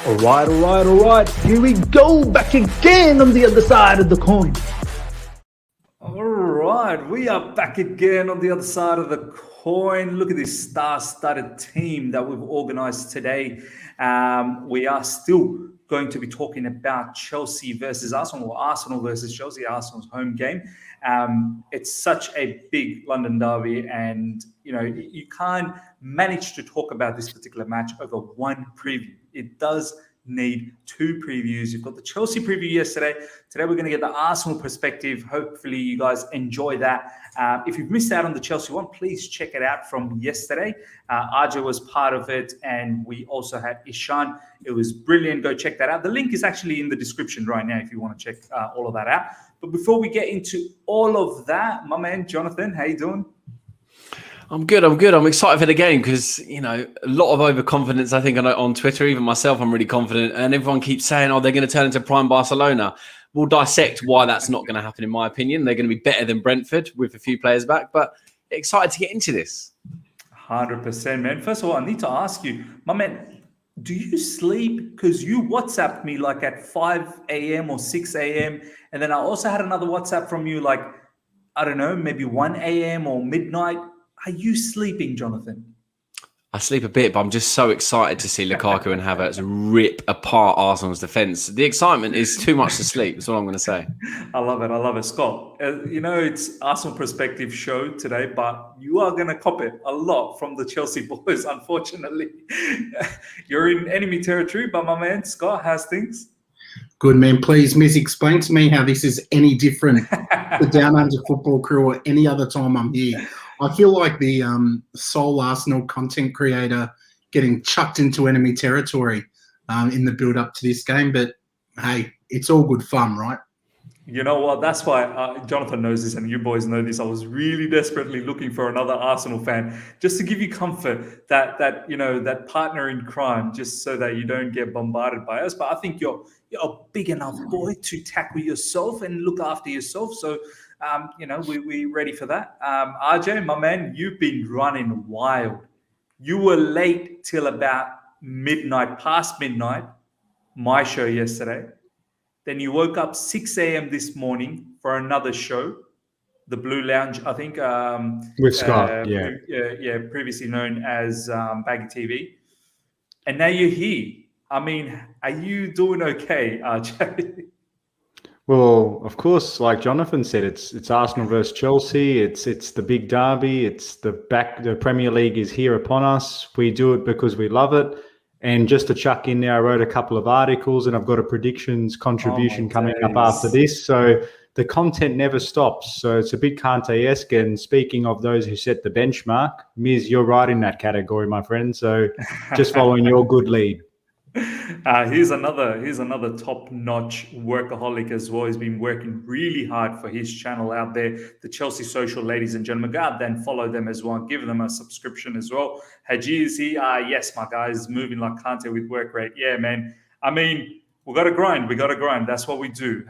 All right. Here we go, back again on the other side of the coin. All right, we are back again on the other side of the coin. Look at this star-studded team that we've organized today. We are still going to be talking about Chelsea versus Arsenal, or Arsenal versus Chelsea, Arsenal's home game. It's such a big London derby, and you can't manage to talk about this particular match over one preview. It does need two previews. You've got the Chelsea preview yesterday. Today we're going to get the Arsenal perspective. Hopefully you guys enjoy that. If you've missed out on the Chelsea one, please check it out from yesterday. Arja was part of it, and we also had Ishan. It was brilliant. Go check that out. The link is actually in the description right now if you want to check all of that out. But before we get into all of that, my man Johnathan, how you doing? I'm good. I'm excited for the game because, a lot of overconfidence, I think, on Twitter. Even myself, I'm really confident. And everyone keeps saying, they're going to turn into prime Barcelona. We'll dissect why that's not going to happen, in my opinion. They're going to be better than Brentford with a few players back. But excited to get into this. 100%, man. First of all, I need to ask you, my man, do you sleep? Because you WhatsApped me like at 5 a.m. or 6 a.m. And then I also had another WhatsApp from you like, I don't know, maybe 1 a.m. or midnight. Are you sleeping, Johnathan? I sleep a bit, but I'm just so excited to see Lukaku and Havertz rip apart Arsenal's defence. The excitement is too much to sleep. That's all I'm going to say. I love it. Scott, it's Arsenal Perspective show today, but you are going to cop it a lot from the Chelsea boys, unfortunately. You're in enemy territory, but my man, Scott, how's things? Good, man. Please, Miss, explain to me how this is any different to Down Under Football Crew or any other time I'm here. I feel like the sole Arsenal content creator getting chucked into enemy territory in the build-up to this game. But, hey, it's all good fun, right? You know what? That's why Johnathan knows this, and you boys know this. I was really desperately looking for another Arsenal fan just to give you comfort that partner in crime, just so that you don't get bombarded by us. But I think you're a big enough boy to tackle yourself and look after yourself. So, we're ready for that. RJ, my man, you've been running wild. You were late till about midnight, past midnight, my show yesterday. Then you woke up 6 a.m. this morning for another show, the Blue Lounge, I think. With Scott, previously known as Baggy TV. And now you're here. I mean, are you doing okay, RJ? Well, of course, like Johnathan said, it's Arsenal versus Chelsea. It's the big derby. The Premier League is here upon us. We do it because we love it. And just to chuck in there, I wrote a couple of articles and I've got a predictions contribution coming up after this. So the content never stops. So it's a bit Kante-esque. And speaking of those who set the benchmark, Miz, you're right in that category, my friend. So just following your good lead. Here's another top-notch workaholic as well. He's been working really hard for his channel out there, the Chelsea Social, ladies and gentlemen. Go out there and follow them as well. Give them a subscription as well. Haji is here. Yes, my guy is moving like Kante with work rate. Yeah, man. I mean, we got to grind. That's what we do.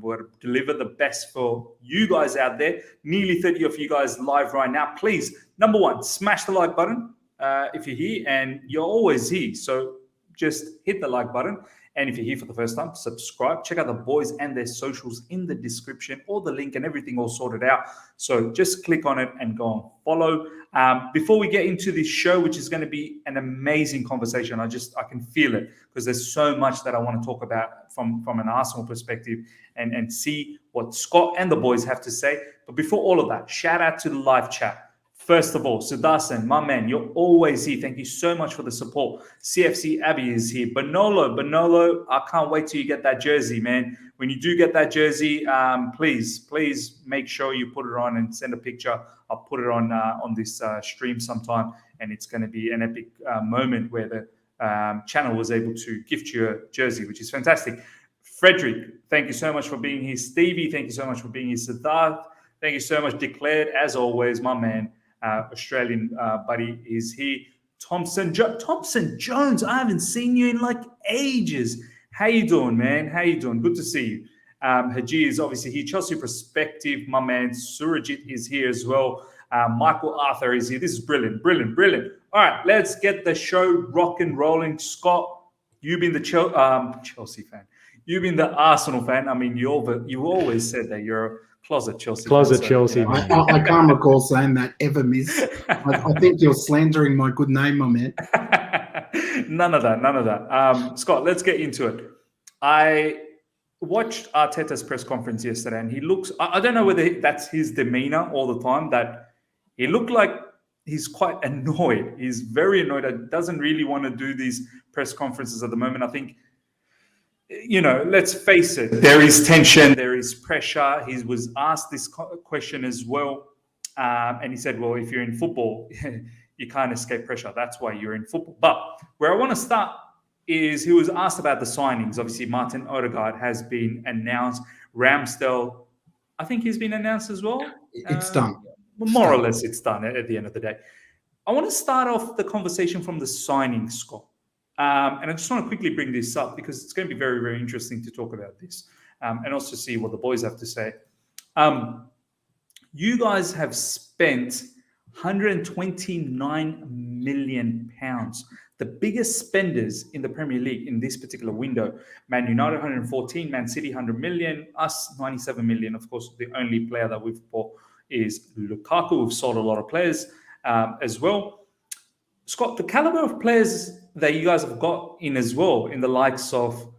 We're to deliver the best for you guys out there. Nearly 30 of you guys live right now. Please, number one, smash the like button if you're here, and you're always here. So just hit the like button. And if you're here for the first time, subscribe. Check out the boys and their socials in the description, or the link and everything all sorted out. So just click on it and go and follow. Before we get into this show, which is going to be an amazing conversation, I can feel it, because there's so much that I want to talk about from an Arsenal perspective and see what Scott and the boys have to say. But before all of that, shout out to the live chat. First of all, Sudarshan, my man, you're always here. Thank you so much for the support. CFC Abby is here. Bonolo, I can't wait till you get that jersey, man. When you do get that jersey, please make sure you put it on and send a picture. I'll put it on this stream sometime, and it's going to be an epic moment where the channel was able to gift you a jersey, which is fantastic. Frederick, thank you so much for being here. Stevie, thank you so much for being here. Siddharth, thank you so much. Declared, as always, my man. Australian buddy is here. Thompson Jones, I haven't seen you in like ages. How you doing, man? How you doing? Good to see you. Haji is obviously here. Chelsea Perspective, my man. Surajit is here as well. Michael Arthur is here. This is brilliant. All right, let's get the show rock and rolling. Scott, you being the Chelsea fan, you being the Arsenal fan. I mean, you always said that you're a closet Chelsea Closet fan. Chelsea, You know. man. I can't recall saying that ever, Miss. I think you're slandering my good name, my man. None of that. Scott, let's get into it. I watched Arteta's press conference yesterday, and he looks, I don't know whether that's his demeanor all the time, that he looked like he's quite annoyed. He's very annoyed. He doesn't really want to do these press conferences at the moment. I think, let's face it, there is tension, there is pressure. He was asked this question as well. And he said, well, if you're in football, you can't escape pressure. That's why you're in football. But where I want to start is he was asked about the signings. Obviously, Martin Odegaard has been announced. Ramsdale, I think he's been announced as well. It's done. More or less, it's done at the end of the day. I want to start off the conversation from the signing, Scott. And I just want to quickly bring this up because it's going to be very, very interesting to talk about this and also see what the boys have to say. You guys have spent £129 million, the biggest spenders in the Premier League in this particular window. Man United 114, Man City 100 million, us 97 million. Of course, the only player that we've bought is Lukaku. We've sold a lot of players as well. Scott, the caliber of players that you guys have got in as well, in the likes of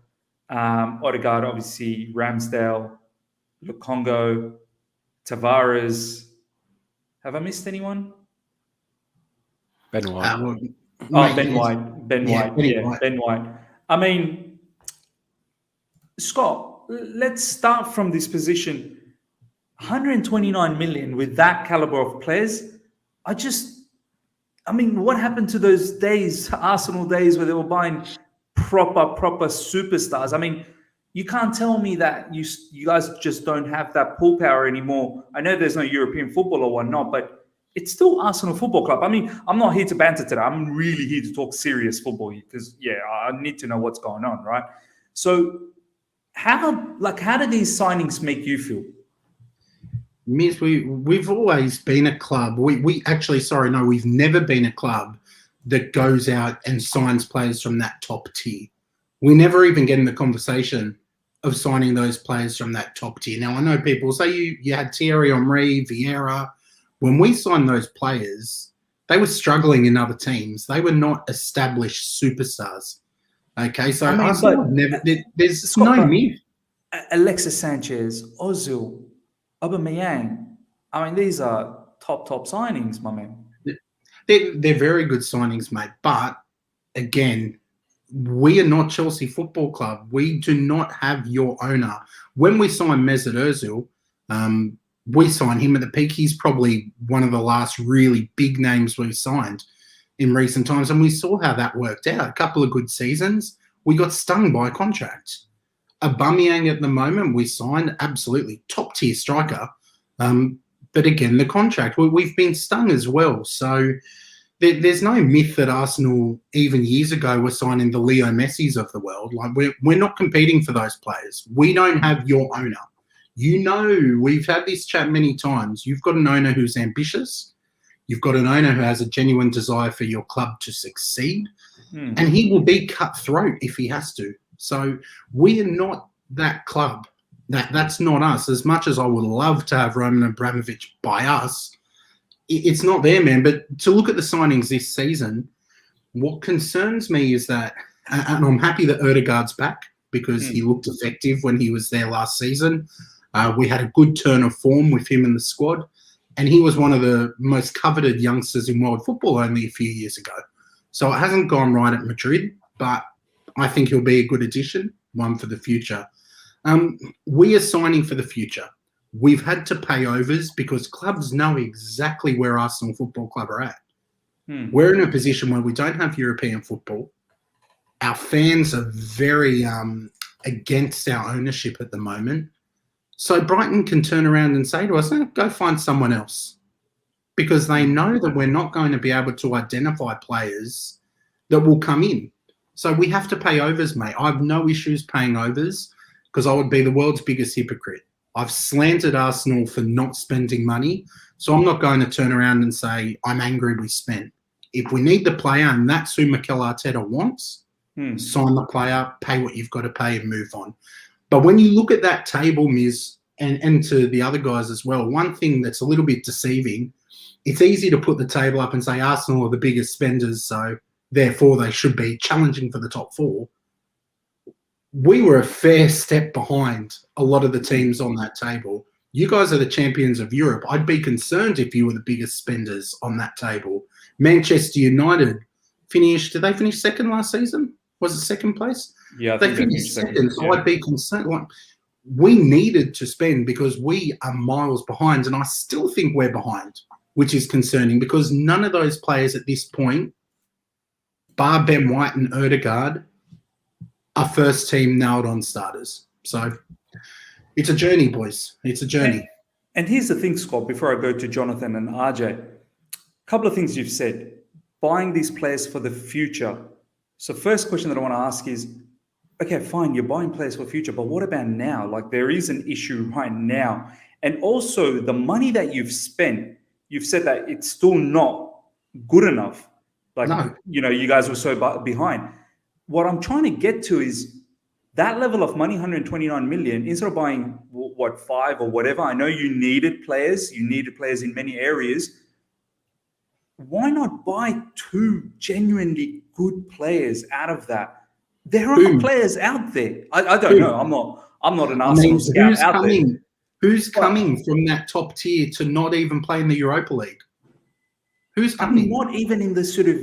Odegaard, obviously, Ramsdale, Lukongo, Tavares. Have I missed anyone? Ben White. Ben White. Ben White. I mean, Scott, let's start from this position. 129 million with that caliber of players. What happened to those days, Arsenal days, where they were buying proper superstars? I mean, you can't tell me that you guys just don't have that pull power anymore. I know there's no European football or whatnot, but it's still Arsenal Football Club. I mean, I'm not here to banter today. I'm really here to talk serious football because, I need to know what's going on, right? So how do these signings make you feel? Miss, we've always been a club. We've never been a club that goes out and signs players from that top tier. We never even get in the conversation of signing those players from that top tier. Now, I know people say you had Thierry Henry, Vieira. When we signed those players, they were struggling in other teams. They were not established superstars. Okay, so there's no myth. Alexis Sanchez, Ozil, Aubameyang. I mean, these are top signings, my man. They're very good signings, mate. But again, we are not Chelsea Football Club. We do not have your owner. When we signed Mesut Ozil, we signed him at the peak. He's probably one of the last really big names we've signed in recent times. And we saw how that worked out. A couple of good seasons. We got stung by a contract. Aubameyang at the moment, we signed, absolutely top tier striker. But again, the contract, we've been stung as well. So there's no myth that Arsenal, even years ago, were signing the Leo Messis of the world. Like we're not competing for those players. We don't have your owner. We've had this chat many times. You've got an owner who's ambitious. You've got an owner who has a genuine desire for your club to succeed. And he will be cutthroat if he has to. So we are not that club. That's not us. As much as I would love to have Roman Abramovich buy us, it's not there, man. But to look at the signings this season, what concerns me is that, and I'm happy that Odegaard's back because he looked effective when he was there last season. We had a good turn of form with him in the squad, and he was one of the most coveted youngsters in world football only a few years ago. So it hasn't gone right at Madrid, but I think he'll be a good addition, one for the future. We are signing for the future. We've had to pay overs because clubs know exactly where Arsenal Football Club are at. We're in a position where we don't have European football. Our fans are very against our ownership at the moment. So Brighton can turn around and say to us, go find someone else, because they know that we're not going to be able to identify players that will come in. So we have to pay overs, mate. I have no issues paying overs because I would be the world's biggest hypocrite. I've slandered Arsenal for not spending money, so I'm not going to turn around and say I'm angry we spent. If we need the player and that's who Mikel Arteta wants, sign the player, pay what you've got to pay, and move on. But when you look at that table, Miz, and to the other guys as well, one thing that's a little bit deceiving, it's easy to put the table up and say Arsenal are the biggest spenders, so therefore they should be challenging for the top 4. We were a fair step behind a lot of the teams on that table. You guys are the champions of Europe. I'd be concerned if you were the biggest spenders on that table. Manchester United did they finish second last season? Was it second place? Yeah, I they think finished second. So yeah. I'd be concerned. Like, we needed to spend because we are miles behind, and I still think we're behind, which is concerning because none of those players at this point, bar Ben White and Odegaard, are first team nailed on starters. So it's a journey, boys. It's a journey. And here's the thing, Scott, before I go to Johnathan and RJ, a couple of things you've said. Buying these players for the future. So first question that I want to ask is, okay, fine, you're buying players for the future, but what about now? Like, there is an issue right now. And also the money that you've spent, you've said that it's still not good enough. Like, No. You guys were so behind. What I'm trying to get to is that level of money, 129 million, instead of buying, 5 or whatever, I know you needed players in many areas. Why not buy 2 genuinely good players out of that? There are players out there. I don't know. I'm not an Arsenal scout out there. Who's coming from that top tier to not even play in the Europa League? Who's coming? Not even in the sort of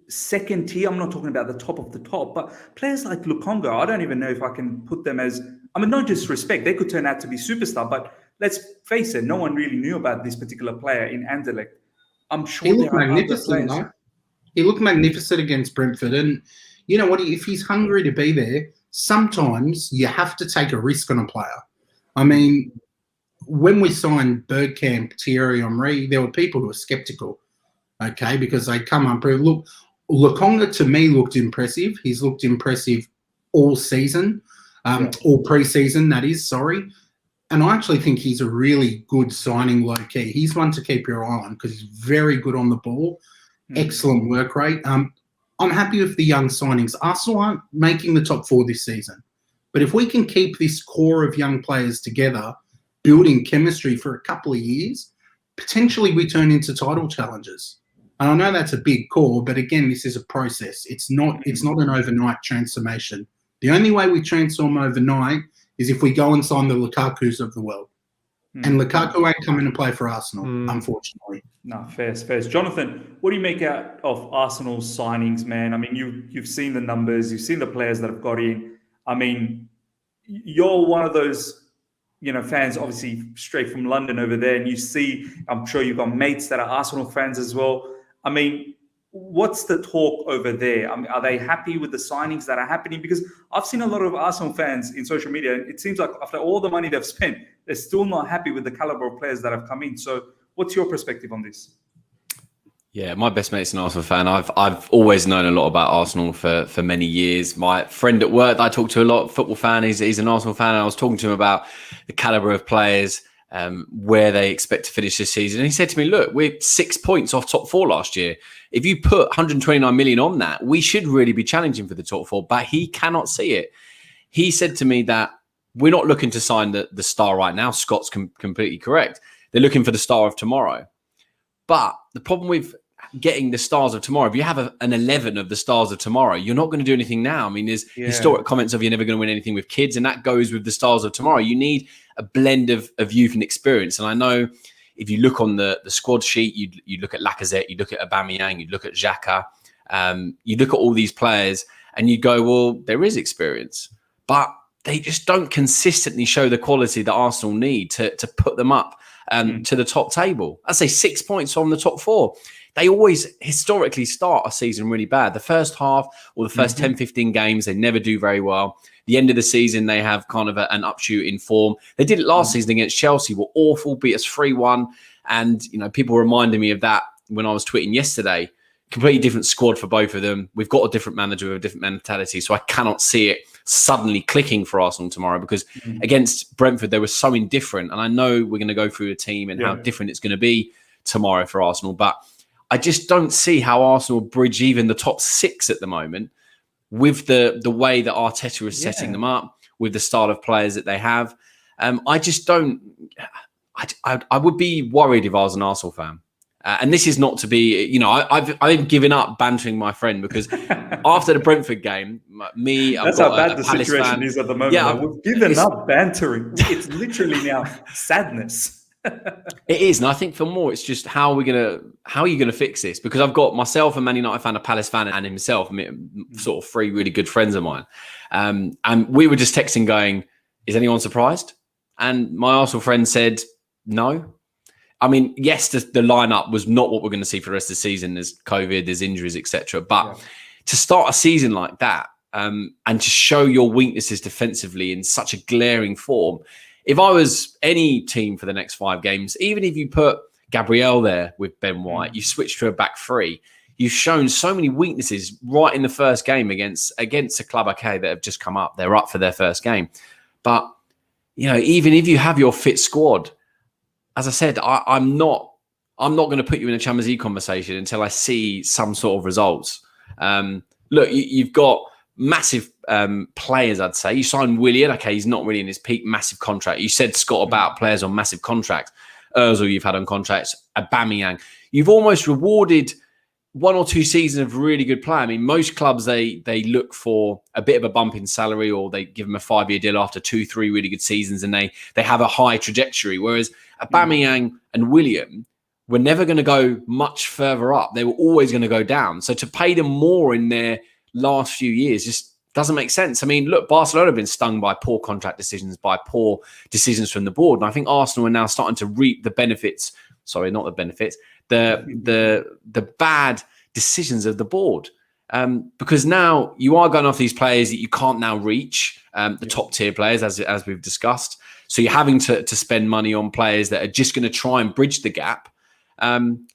second tier. I'm not talking about the top of the top, but players like Lukonga, I don't even know if I can put them as, no disrespect, they could turn out to be superstar, but let's face it, no one really knew about this particular player in Anderlecht. I'm sure he looked magnificent, though. He looked magnificent against Brentford. And you know what? If he's hungry to be there, sometimes you have to take a risk on a player. I mean, when we signed Bergkamp, Thierry Henry, there were people who were sceptical, okay, because they come up. Look, Lukonga to me looked impressive. He's looked impressive all season, all pre-season, that is, sorry. And I actually think he's a really good signing low-key. He's one to keep your eye on because he's very good on the ball, excellent work rate. I'm happy with the young signings. Arsenal aren't making the top 4 this season. But if we can keep this core of young players together, building chemistry for a couple of years, potentially we turn into title challengers. And I know that's a big call, but again, this is a process. It's not an overnight transformation. The only way we transform overnight is if we go and sign the Lukakus of the world. And Lukaku ain't coming to play for Arsenal, unfortunately. No, fair. Johnathan, what do you make out of Arsenal's signings, man? I mean, you've seen the numbers, you've seen the players that have got in. I mean, you're one of those, fans, obviously straight from London over there, and you see, I'm sure you've got mates that are Arsenal fans as well. I mean, what's the talk over there? I mean, are they happy with the signings that are happening? Because I've seen a lot of Arsenal fans in social media, and it seems like after all the money they've spent, they're still not happy with the caliber of players that have come in. So what's your perspective on this? Yeah, my best mate's an Arsenal fan. I've always known a lot about Arsenal for many years. My friend at work that I talk to a lot, football fan, he's an Arsenal fan, and I was talking to him about the caliber of players, where they expect to finish this season. And he said to me, look, we're 6 points off top 4 last year. If you put 129 million on that, we should really be challenging for the top 4, but he cannot see it. He said to me that we're not looking to sign the star right now. Scott's completely correct. They're looking for the star of tomorrow. But the problem with getting the stars of tomorrow, if you have an 11 of the stars of tomorrow, you're not going to do anything now. I mean, there's historic comments of you're never going to win anything with kids, and that goes with the stars of tomorrow. You need a blend of youth and experience. And I know if you look on the squad sheet, you look at Lacazette, you look at Aubameyang, you look at Xhaka, you look at all these players and you go, well, there is experience, but they just don't consistently show the quality that Arsenal need to put them up to the top table. I'd say 6 points from the top 4. They always historically start a season really bad. The first half or the first 10, 15 games, they never do very well. The end of the season, they have kind of an upshoot in form. They did it last season against Chelsea, were awful, beat us 3-1. And, people reminded me of that when I was tweeting yesterday. Completely different squad for both of them. We've got a different manager with a different mentality. So I cannot see it suddenly clicking for Arsenal tomorrow because against Brentford, they were so indifferent. And I know we're going to go through the team and how different it's going to be tomorrow for Arsenal. But I just don't see how Arsenal bridge even the top 6 at the moment. with the way that Arteta is setting them up, with the style of players that they have. I just don't. I would be worried if I was an Arsenal fan. And this is not to be, you know, I've given up bantering my friend because after the Brentford game, that's how bad the situation is at the moment. Yeah, we've given up bantering. It's literally now sadness. It is, and I think for more, it's just how are you gonna fix this? Because I've got myself, a Man United fan, a Palace fan, and himself, sort of three really good friends of mine, and we were just texting, going, "Is anyone surprised?" And my Arsenal friend said, "No." I mean, yes, the lineup was not what we're going to see for the rest of the season. There's COVID, there's injuries, etc. But to start a season like that and to show your weaknesses defensively in such a glaring form, if I was any team for the next 5 games, even if you put Gabriel there with Ben White, you switch to a back 3, you've shown so many weaknesses right in the first game against a club, okay, that have just come up. They're up for their first game. But, you know, even if you have your fit squad, as I said, I'm not going to put you in a Champions League conversation until I see some sort of results. Look, you've got massive players, I'd say. You signed Willian. Okay, he's not really in his peak, massive contract. You said, Scott, about players on massive contracts. Ozil you've had on contracts. Aubameyang. You've almost rewarded 1 or 2 seasons of really good play. I mean, most clubs, they look for a bit of a bump in salary, or they give them a 5-year deal after 2-3 really good seasons, and they have a high trajectory. Whereas Aubameyang and Willian were never going to go much further up. They were always going to go down. So to pay them more in their last few years just doesn't make sense. I mean, look, Barcelona have been stung by poor contract decisions, by poor decisions from the board. And I think Arsenal are now starting to reap the benefits. Sorry, not the benefits. The bad decisions of the board, because now you are going off these players that you can't now reach, the top tier players, as we've discussed. So you're having to spend money on players that are just going to try and bridge the gap,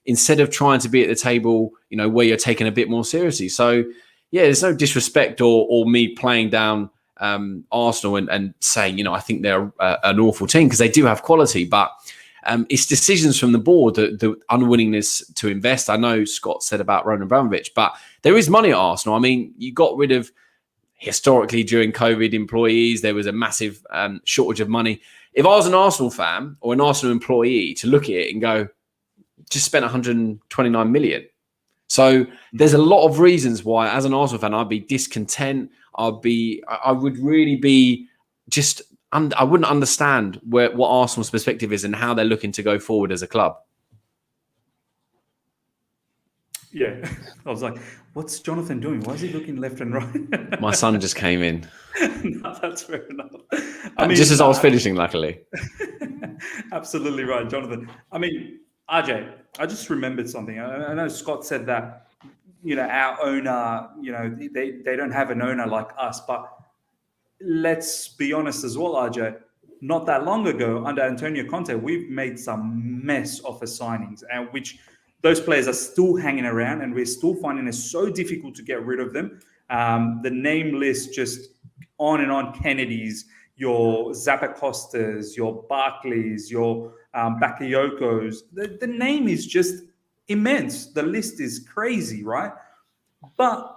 instead of trying to be at the table, you know, where you're taken a bit more seriously. So yeah, there's no disrespect or me playing down Arsenal and saying, you know, I think they're an awful team, because they do have quality, but it's decisions from the board, the unwillingness to invest. I know Scott said about Roman Abramovich, but there is money at Arsenal. I mean, you got rid of, historically during COVID, employees. There was a massive shortage of money. If I was an Arsenal fan or an Arsenal employee, to look at it and go, just spent 129 million. So there's a lot of reasons why, as an Arsenal fan, I'd be discontent. I would really be just... I wouldn't understand what Arsenal's perspective is and how they're looking to go forward as a club. Yeah, I was like, what's Johnathan doing? Why is he looking left and right? My son just came in. No, that's fair enough. I mean, just as I was finishing, luckily. Absolutely right, Johnathan. I mean, RJ, I just remembered something. I know Scott said that, you know, our owner, you know, they don't have an owner like us, but let's be honest as well, RJ, not that long ago under Antonio Conte, we've made some mess of a signings, and which those players are still hanging around, and we're still finding it so difficult to get rid of them. The name list just on and on. Kennedy's, your Zapatacostas, your Barclays, your Bakayokos. The name is just immense. The list is crazy, right? But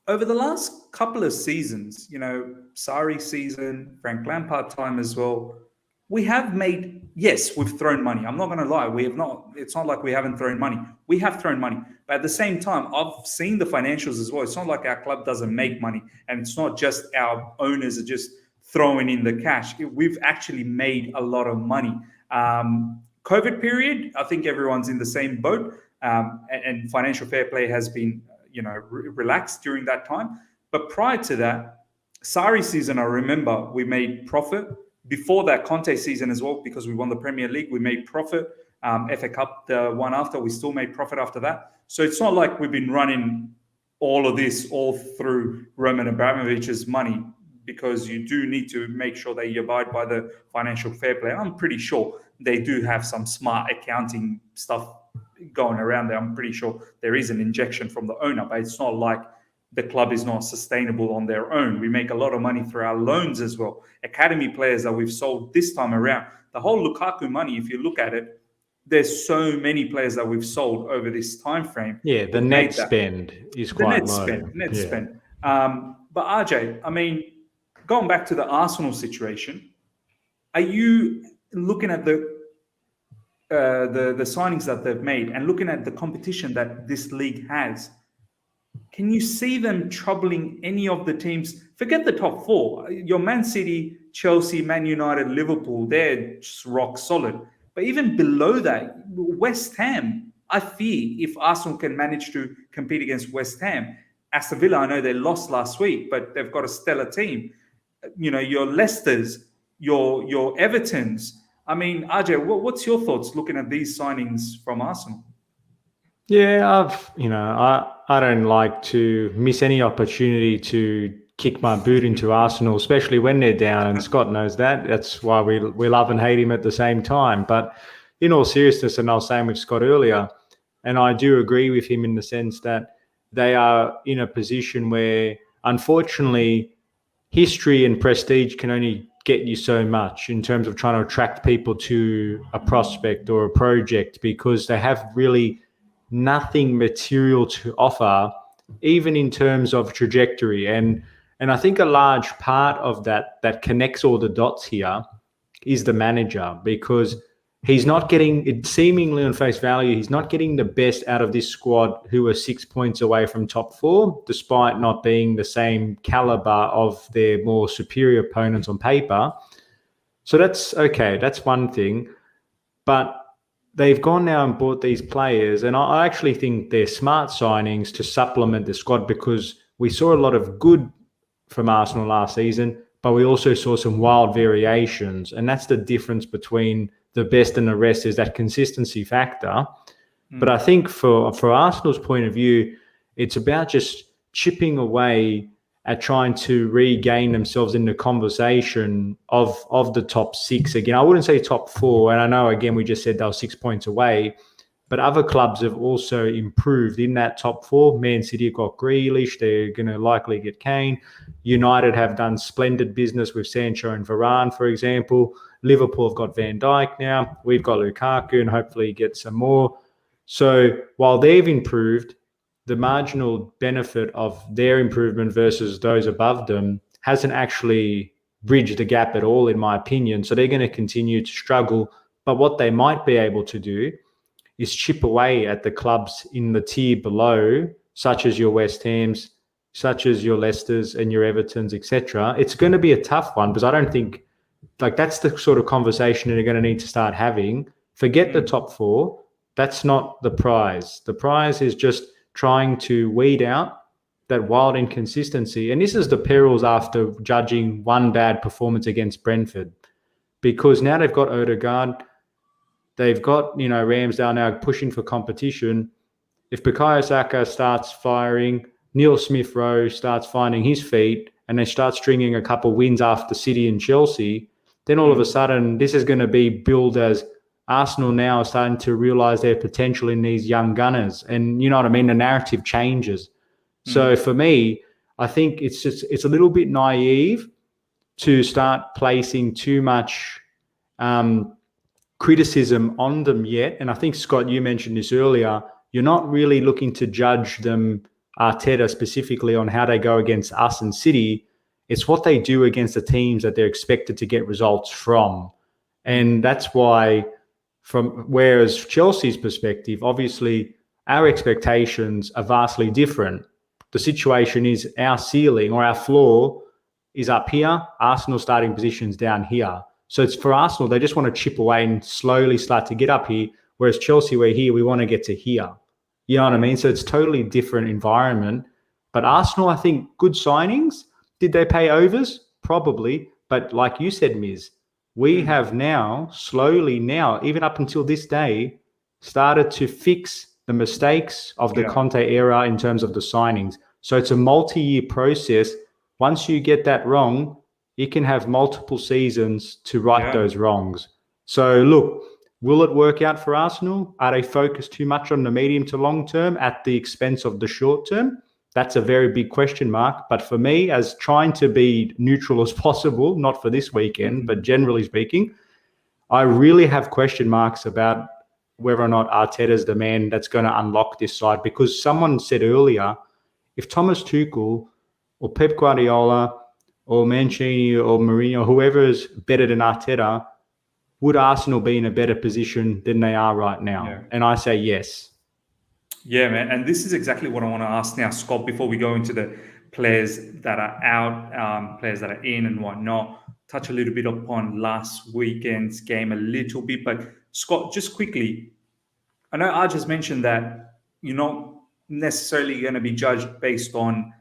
over the last couple of seasons, you know, Sarri season, Frank Lampard time as well, we have made, yes, we've thrown money. I'm not going to lie. We have not. It's not like we haven't thrown money. We have thrown money. But at the same time, I've seen the financials as well. It's not like our club doesn't make money. And it's not just our owners are just throwing in the cash. We've actually made a lot of money. COVID period, I think everyone's in the same boat. And financial fair play has been, you know, relaxed during that time. But prior to that, Sarri season, I remember we made profit. Before that, Conte season as well, because we won the Premier League, we made profit. FA Cup, the one after, we still made profit after that. So it's not like we've been running all of this all through Roman Abramovich's money, because you do need to make sure that you abide by the financial fair play. I'm pretty sure they do have some smart accounting stuff going around there. I'm pretty sure there is an injection from the owner, but it's not like the club is not sustainable on their own. We make a lot of money through our loans as well. Academy players that we've sold this time around. The whole Lukaku money, if you look at it, there's so many players that we've sold over this time frame. Yeah, the net spend is quite low. Net spend. But RJ, I mean, going back to the Arsenal situation, are you looking at the signings that they've made and looking at the competition that this league has? Can you see them troubling any of the teams? Forget the top four. Your Man City, Chelsea, Man United, Liverpool, they're just rock solid. But even below that, West Ham, I fear if Arsenal can manage to compete against West Ham. Aston Villa, I know they lost last week, but they've got a stellar team. You know, your Leicesters, your Evertons. I mean, RJ, what's your thoughts looking at these signings from Arsenal? Yeah, I don't like to miss any opportunity to kick my boot into Arsenal, especially when they're down, and Scott knows that. That's why we love and hate him at the same time. But in all seriousness, and I was saying with Scott earlier, and I do agree with him in the sense that they are in a position where, unfortunately, history and prestige can only get you so much in terms of trying to attract people to a prospect or a project, because they have really nothing material to offer, even in terms of trajectory. And I think a large part of that connects all the dots here is the manager, because he's not getting it, seemingly on face value, he's not getting the best out of this squad, who are 6 points away from top four, despite not being the same caliber of their more superior opponents on paper. So that's okay. That's one thing. But they've gone now and bought these players, and I actually think they're smart signings to supplement the squad, because we saw a lot of good from Arsenal last season, but we also saw some wild variations, and that's the difference between the best and the rest, is that consistency factor. But I think for Arsenal's point of view, it's about just chipping away at trying to regain themselves in the conversation of the top six again. I wouldn't say top four, and I know, again, we just said they were 6 points away, but other clubs have also improved in that top four. Man City have got Grealish. They're going to likely get Kane. United have done splendid business with Sancho and Varane, for example. Liverpool have got Van Dijk now. We've got Lukaku, and hopefully get some more. So while they've improved, the marginal benefit of their improvement versus those above them hasn't actually bridged the gap at all, in my opinion. So they're going to continue to struggle. But what they might be able to do is chip away at the clubs in the tier below, such as your West Hams, such as your Leicesters and your Evertons, etc. It's going to be a tough one, because I don't think, like, that's the sort of conversation they're going to need to start having. Forget the top four. That's not the prize. The prize is just trying to weed out that wild inconsistency. And this is the perils after judging one bad performance against Brentford, because now they've got Odegaard, they've got, Ramsdale now pushing for competition. If Bukayo Saka starts firing, Neil Smith-Rowe starts finding his feet, and they start stringing a couple wins after City and Chelsea, then all of a sudden this is going to be billed as Arsenal now are starting to realise their potential in these young gunners. And you know what I mean? The narrative changes. So for me, I think it's a little bit naive to start placing too much criticism on them yet. And I think, Scott, you mentioned this earlier, you're not really looking to judge them, Arteta specifically, on how they go against us and City. It's what they do against the teams that they're expected to get results from. And that's why, whereas Chelsea's perspective, obviously our expectations are vastly different. The situation is our ceiling or our floor is up here, Arsenal starting positions down here. So it's for Arsenal, they just want to chip away and slowly start to get up here, whereas Chelsea, we're here, we want to get to here. You know what I mean? So it's totally different environment. But Arsenal, I think, good signings. Did they pay overs? Probably. But like you said, Miz, we have now, slowly now, even up until this day, started to fix the mistakes of the Conte era in terms of the signings. So it's a multi-year process. Once you get that wrong, you can have multiple seasons to right those wrongs. So look, will it work out for Arsenal? Are they focused too much on the medium to long term at the expense of the short term? That's a very big question mark. But for me, as trying to be neutral as possible, not for this weekend, but generally speaking, I really have question marks about whether or not Arteta's the man that's going to unlock this side. Because someone said earlier, if Thomas Tuchel or Pep Guardiola or Mancini or Mourinho, whoever is better than Arteta, would Arsenal be in a better position than they are right now? Yeah. And I say yes. Yeah, man. And this is exactly what I want to ask now, Scott, before we go into the players that are out, players that are in and whatnot. Touch a little bit upon last weekend's game a little bit. But Scott, just quickly, I know Aj has mentioned that you're not necessarily going to be judged based on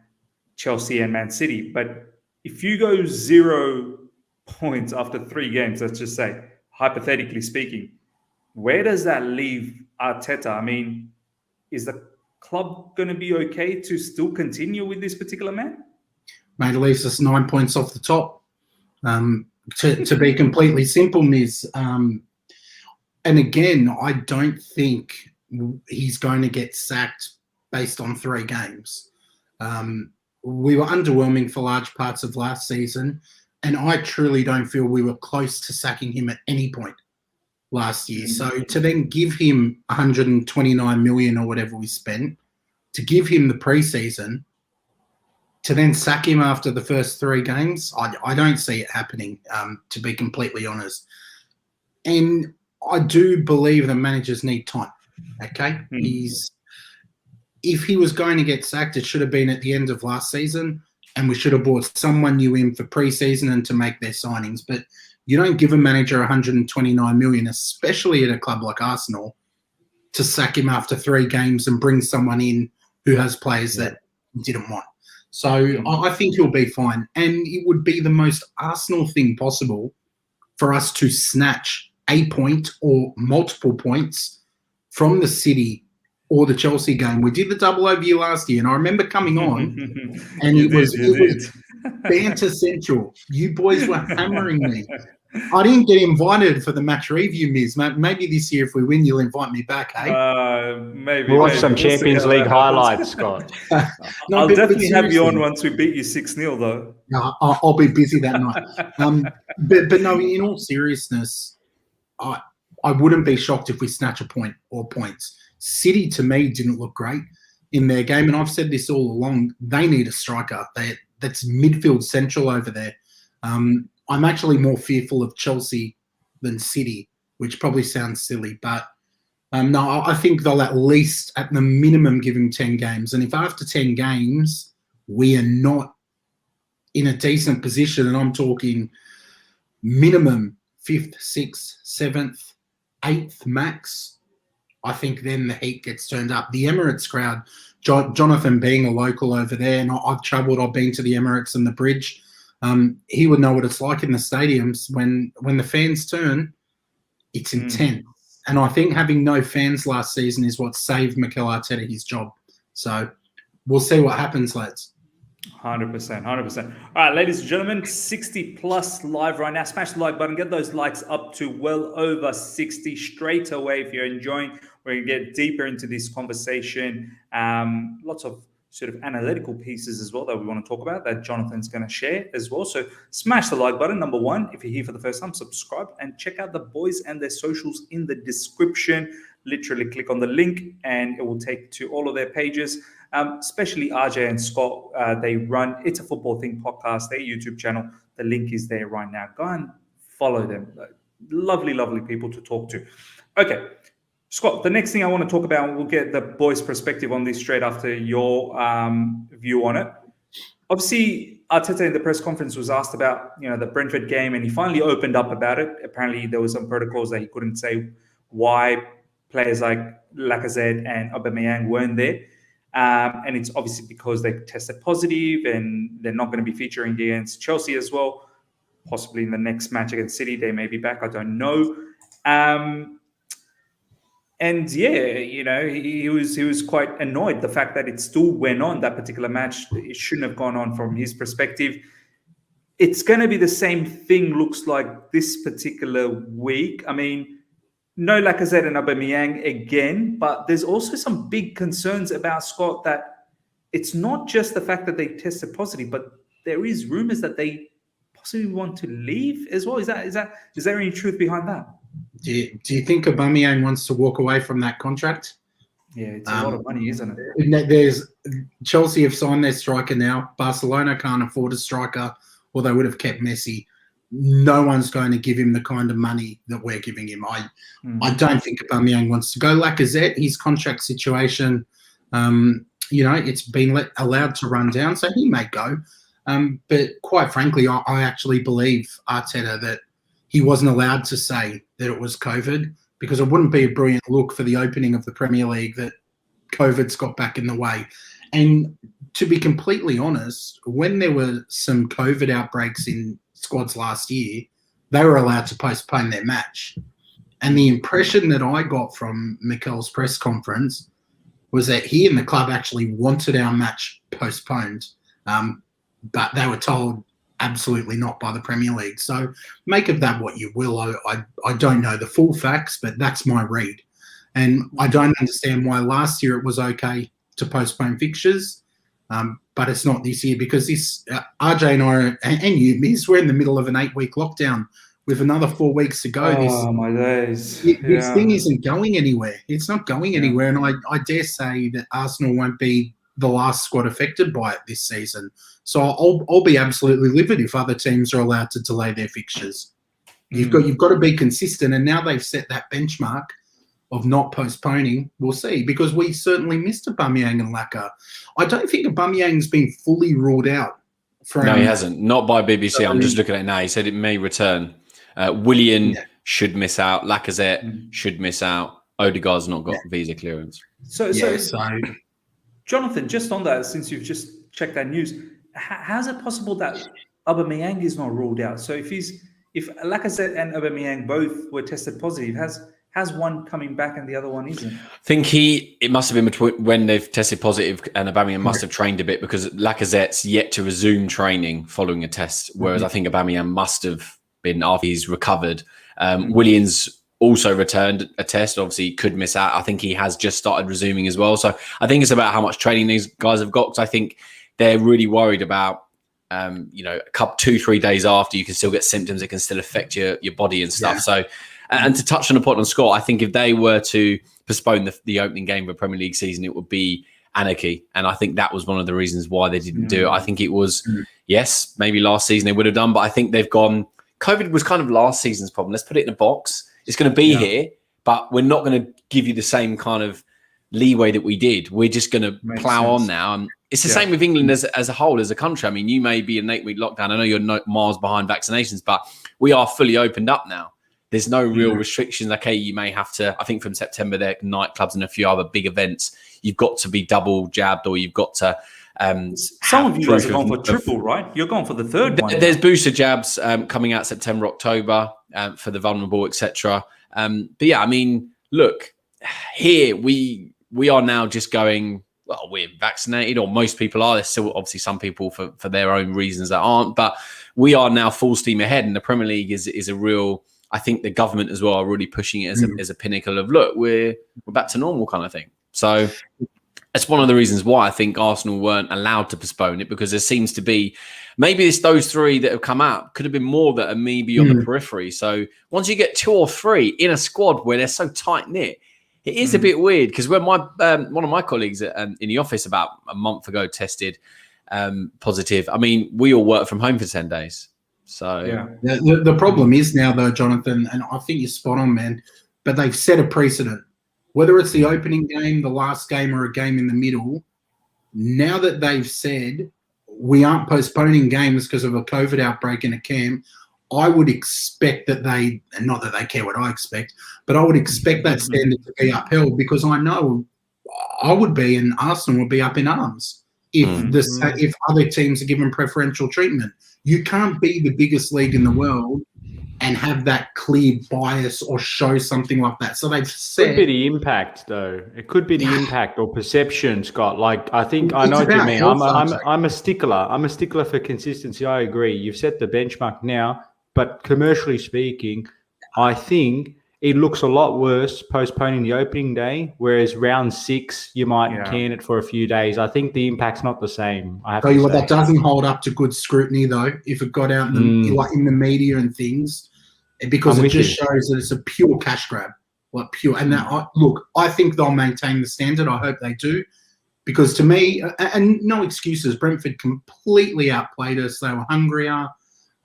Chelsea and Man City. But if you go 0 points after 3 games, let's just say, hypothetically speaking, where does that leave Arteta? I mean, is the club going to be okay to still continue with this particular man? Mate, it leaves us 9 points off the top. To be completely simple, Miz. And again, I don't think he's going to get sacked based on 3 games. We were underwhelming for large parts of last season, and I truly don't feel we were close to sacking him at any point last year. So to then give him 129 million or whatever we spent, to give him the preseason, to then sack him after the first 3 games, I don't see it happening, to be completely honest. And I do believe that managers need time. Okay? If he was going to get sacked, it should have been at the end of last season, and we should have brought someone new in for preseason and to make their signings. But you don't give a manager 129 million, especially at a club like Arsenal, to sack him after 3 games and bring someone in who has players that he didn't want. So I think he'll be fine. And it would be the most Arsenal thing possible for us to snatch a point or multiple points from the City or the Chelsea game. We did the double overview last year, and I remember coming on, and it was banter central. You boys were hammering me. I didn't get invited for the match review, Miz. Maybe this year, if we win, you'll invite me back, eh? Maybe. We'll watch some Champions League highlights, Scott. No, I'll but definitely have you on seriously. once we beat you 6-0, though. No, I'll be busy that night. But no, in all seriousness, I wouldn't be shocked if we snatch a point or points. City, to me, didn't look great in their game, and I've said this all along. They need a striker. That's midfield central over there. I'm actually more fearful of Chelsea than City, which probably sounds silly, but no, I think they'll at least, at the minimum, give him 10 games. And if after 10 games we are not in a decent position, and I'm talking minimum 5th, 6th, 7th, 8th max, I think then the heat gets turned up. The Emirates crowd, Johnathan being a local over there, and I've travelled, I've been to the Emirates and the bridge. He would know what it's like in the stadiums when the fans turn. It's intense. And I think having no fans last season is what saved Mikel Arteta his job. So we'll see what happens, lads. 100%. All right, ladies and gentlemen, 60 plus live right now. Smash the like button. Get those likes up to well over 60 straight away if you're enjoying. We're going to get deeper into this conversation. Lots of sort of analytical pieces as well that we want to talk about that Johnathan's going to share as well. So smash the like button. Number 1, if you're here for the first time, subscribe and check out the boys and their socials in the description. Literally click on the link and it will take to all of their pages. Especially RJ and Scott, they run It's a Football Thing podcast, their YouTube channel. The link is there right now. Go and follow them. Lovely people to talk to. Okay, Scott, the next thing I want to talk about, we'll get the boys' perspective on this straight after your view on it. Obviously, Arteta in the press conference was asked about the Brentford game, and he finally opened up about it. Apparently, there were some protocols that he couldn't say why players like Lacazette and Aubameyang weren't there. And it's obviously because they tested positive and they're not going to be featuring against Chelsea as well. Possibly in the next match against City, they may be back. I don't know. And yeah, he was quite annoyed the fact that it still went on, that particular match. It shouldn't have gone on from his perspective. It's going to be the same thing, looks like, this particular week. I mean, no Lacazette and Aubameyang again, but there's also some big concerns about, Scott, that it's not just the fact that they tested positive, but there is rumors that they possibly want to leave as well. Is there any truth behind that? Do you think Aubameyang wants to walk away from that contract? Yeah, it's a lot of money, isn't it? There's Chelsea have signed their striker now. Barcelona can't afford a striker, or they would have kept Messi. No one's going to give him the kind of money that we're giving him. I don't think Aubameyang wants to go. Lacazette, his contract situation, it's been allowed to run down, so he may go. But quite frankly, I actually believe Arteta that he wasn't allowed to say that it was COVID, because it wouldn't be a brilliant look for the opening of the Premier League that COVID's got back in the way. And to be completely honest, when there were some COVID outbreaks in squads last year, they were allowed to postpone their match. And the impression that I got from Mikel's press conference was that he and the club actually wanted our match postponed, but they were told absolutely not by the Premier League. So make of that what you will. I don't know the full facts, but that's my read. And I don't understand why last year it was okay to postpone fixtures, but it's not this year, because this RJ and I and you, Miz, we're in the middle of an 8-week lockdown with another 4 weeks to go. My days. This thing isn't going anywhere. It's not going anywhere. And I dare say that Arsenal won't be the last squad affected by it this season. So I'll be absolutely livid if other teams are allowed to delay their fixtures. You've got to be consistent. And now they've set that benchmark of not postponing. We'll see, because we certainly missed Aubameyang and Laka. I don't think Aubameyang's been fully ruled out. No, he hasn't. Not by BBC. I'm just looking at it now. He said it may return. Willian should miss out. Lacazette should miss out. Odegaard's not got visa clearance. So, Jonathan, just on that, since you've just checked that news, how's it possible that Aubameyang is not ruled out? So if Lacazette and Aubameyang both were tested positive, has one coming back and the other one isn't? I think it must have been between when they've tested positive, and Aubameyang must have trained a bit, because Lacazette's yet to resume training following a test, whereas I think Aubameyang must have been after he's recovered. Williams also returned a test. Obviously, could miss out. I think he has just started resuming as well. So I think it's about how much training these guys have got, because I think they're really worried about, 2-3 days after, you can still get symptoms. It can still affect your body and stuff. So, and to touch on the point on Scott, I think if they were to postpone the opening game of a Premier League season, it would be anarchy. And I think that was one of the reasons why they didn't do it. I think it was, yes, maybe last season they would have done, but I think they've gone, COVID was kind of last season's problem. Let's put it in a box. It's going to be here, but we're not going to give you the same kind of leeway that we did. We're just going to plow on now. And it's the same with England as a whole, as a country. I mean, you may be in an 8-week lockdown. I know you're miles behind vaccinations, but we are fully opened up now. There's no real restrictions. Okay, you may have to, I think from September, there are nightclubs and a few other big events. You've got to be double jabbed, or you've got to... some of you guys are going for triple, right? You're going for the third one. There's booster jabs coming out September, October for the vulnerable, etc. But yeah, I mean, look, here we are now just going, well, we're vaccinated, or most people are. There's still obviously some people for their own reasons that aren't, but we are now full steam ahead. And the Premier League is a real, I think the government as well are really pushing it as a pinnacle of, look, we're back to normal kind of thing. So that's one of the reasons why I think Arsenal weren't allowed to postpone it, because there seems to be, maybe it's those three that have come out, could have been more that are maybe on the periphery. So once you get 2 or 3 in a squad where they're so tight knit, it is a bit weird. Because when my one of my colleagues in the office about a month ago tested positive, I mean, we all work from home for 10 days. So the problem is now, though, Jonathan, and I think you're spot on, man, but they've set a precedent. Whether it's the opening game, the last game, or a game in the middle, now that they've said we aren't postponing games because of a COVID outbreak in a camp, I would expect that they, and not that they care what I expect, but I would expect that standard to be upheld, because I know I would be, and Arsenal would be up in arms if other teams are given preferential treatment. You can't be the biggest league in the world and have that clear bias or show something like that. So they've said... It could be the impact, though. It could be the impact or perception, Scott. Like, I think I know what you mean. I'm a stickler. I'm a stickler for consistency. I agree. You've set the benchmark now, but commercially speaking, I think it looks a lot worse postponing the opening day, whereas round 6, you might can it for a few days. I think the impact's not the same. I have to say. That doesn't hold up to good scrutiny, though, if it got out in the media and things, because it just shows that it's a pure cash grab. like pure. And look, I think they'll maintain the standard. I hope they do, because to me, and no excuses, Brentford completely outplayed us. They were hungrier.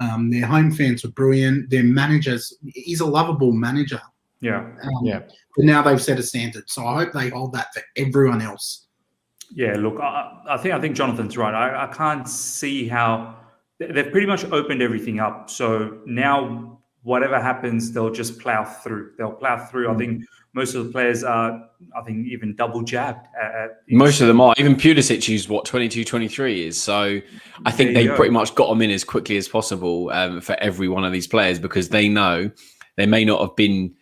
Their home fans were brilliant. Their managers, he's a lovable manager. Yeah. But now they've set a standard, so I hope they hold that for everyone else. Yeah, look, I think Jonathan's right. I can't see how they've pretty much opened everything up. So now whatever happens, they'll just plow through. They'll plow through. I think most of the players are, I think, even double jabbed. Most of them are. Even Pulisic, who's 22, 23 is. So I think they pretty much got them in as quickly as possible for every one of these players, because they know they may not have been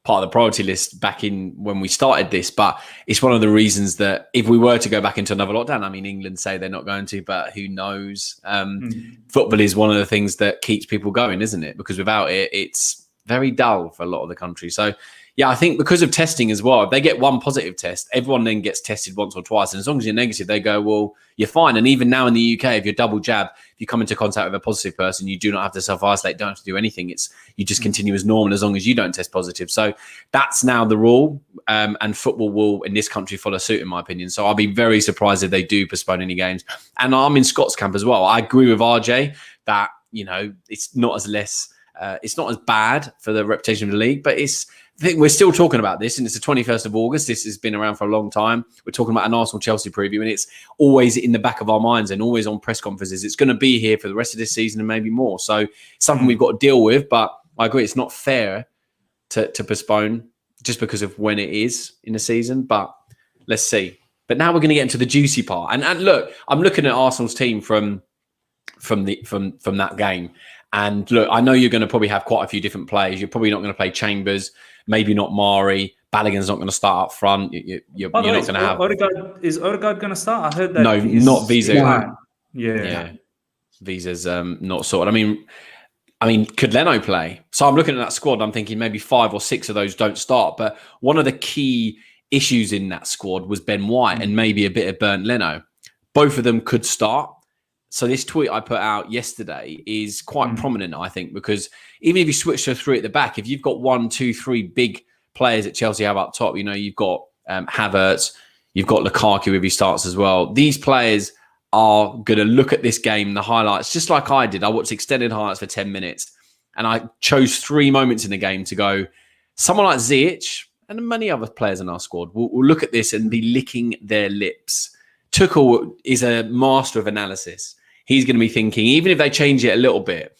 part of the priority list back in when we started this, but it's one of the reasons that if we were to go back into another lockdown, I mean, England say they're not going to, but who knows? Football is one of the things that keeps people going, isn't it? Because without it, it's very dull for a lot of the country. So yeah, I think because of testing as well, if they get one positive test, everyone then gets tested once or twice. And as long as you're negative, they go, well, you're fine. And even now in the UK, if you're double jab, if you come into contact with a positive person, you do not have to self-isolate, don't have to do anything. You just continue as normal as long as you don't test positive. So that's now the rule. And football will, in this country, follow suit, in my opinion. So I'll be very surprised if they do postpone any games. And I'm in Scott's camp as well. I agree with RJ that, it's not as bad for the reputation of the league, but I think we're still talking about this, and it's the 21st of August. This has been around for a long time. We're talking about an Arsenal-Chelsea preview, and it's always in the back of our minds and always on press conferences. It's going to be here for the rest of this season and maybe more. So it's something we've got to deal with, but I agree it's not fair to postpone just because of when it is in the season, but let's see. But now we're going to get into the juicy part. And look, I'm looking at Arsenal's team from that game. And look, I know you're going to probably have quite a few different players. You're probably not going to play Chambers, maybe not Mari. Balogun's not going to start up front. You're not going to have. Is Odegaard going to start? I heard that. No, not Visa. Yeah. Visa's not sorted. I mean, could Leno play? So I'm looking at that squad. I'm thinking maybe 5 or 6 of those don't start. But one of the key issues in that squad was Ben White and maybe a bit of Bernd Leno. Both of them could start. So this tweet I put out yesterday is quite prominent, I think, because even if you switch to 3 at the back, if you've got 1, 2, 3 big players that Chelsea have up top, you've got Havertz, you've got Lukaku if he starts as well. These players are going to look at this game, the highlights, just like I did. I watched extended highlights for 10 minutes, and I chose 3 moments in the game to go, someone like Ziyech and many other players in our squad will look at this and be licking their lips. Tuchel is a master of analysis. He's going to be thinking, even if they change it a little bit,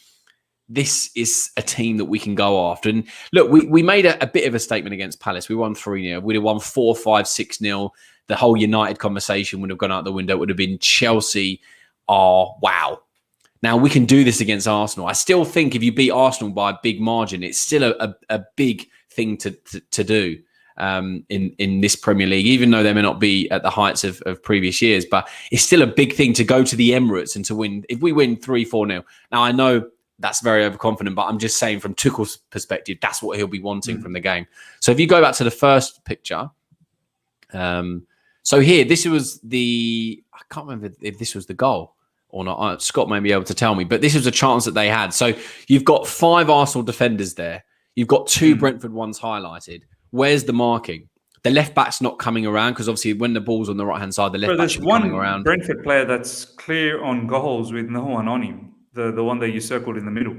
this is a team that we can go after. And look, we made a bit of a statement against Palace. We won 3-0. We'd have won 4-5, 6-0. The whole United conversation would have gone out the window. It would have been Chelsea. Oh, wow. Now, we can do this against Arsenal. I still think if you beat Arsenal by a big margin, it's still a big thing to do. In this Premier League, even though they may not be at the heights of previous years, but it's still a big thing to go to the Emirates and to win. If we win 3-4-0, now I know that's very overconfident, but I'm just saying from Tuchel's perspective, that's what he'll be wanting from the game. So if you go back to the first picture, so here, this was I can't remember if this was the goal or not. Scott may be able to tell me, but this was a chance that they had. So you've got 5 Arsenal defenders there. You've got 2 Brentford ones highlighted. Where's the marking? The left back's not coming around because obviously when the ball's on the right hand side, the left back should be coming around. There's one Brentford player that's clear on goals with no one on him. The one that you circled in the middle.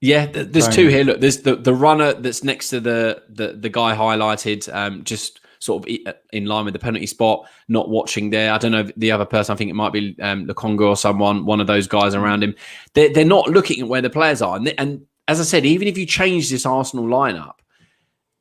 Yeah, there's 2 here. Look, there's the runner that's next to the guy highlighted, just sort of in line with the penalty spot, not watching there. I don't know the other person. I think it might be Lukonga or someone, one of those guys around him. They're not looking at where the players are. And as I said, even if you change this Arsenal lineup,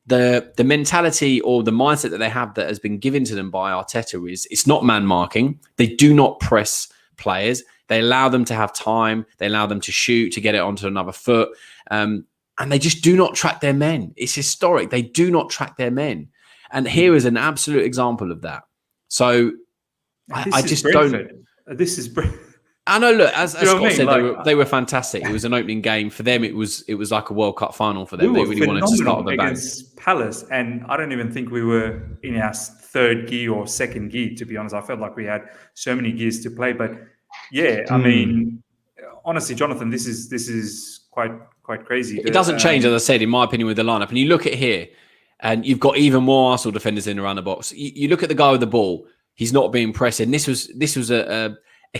the mentality or the mindset that they have that has been given to them by Arteta is it's not man marking. They do not press players. They allow them to have time. They allow them to shoot, to get it onto another foot. And they just do not track their men. It's historic. They do not track their men. And here is an absolute example of that. So I just don't. This is I know. Look, as Scott said, they were fantastic. It was an opening game for them. It was like a World Cup final for them. They really wanted to start with the bang against Palace, and I don't even think we were in our 3rd gear or 2nd gear. To be honest, I felt like we had so many gears to play. But yeah, I mean, honestly, Jonathan, this is quite crazy. It doesn't change, as I said, in my opinion, with the lineup. And you look at here, and you've got even more Arsenal defenders in around the box. You look at the guy with the ball; he's not being pressed. And this was a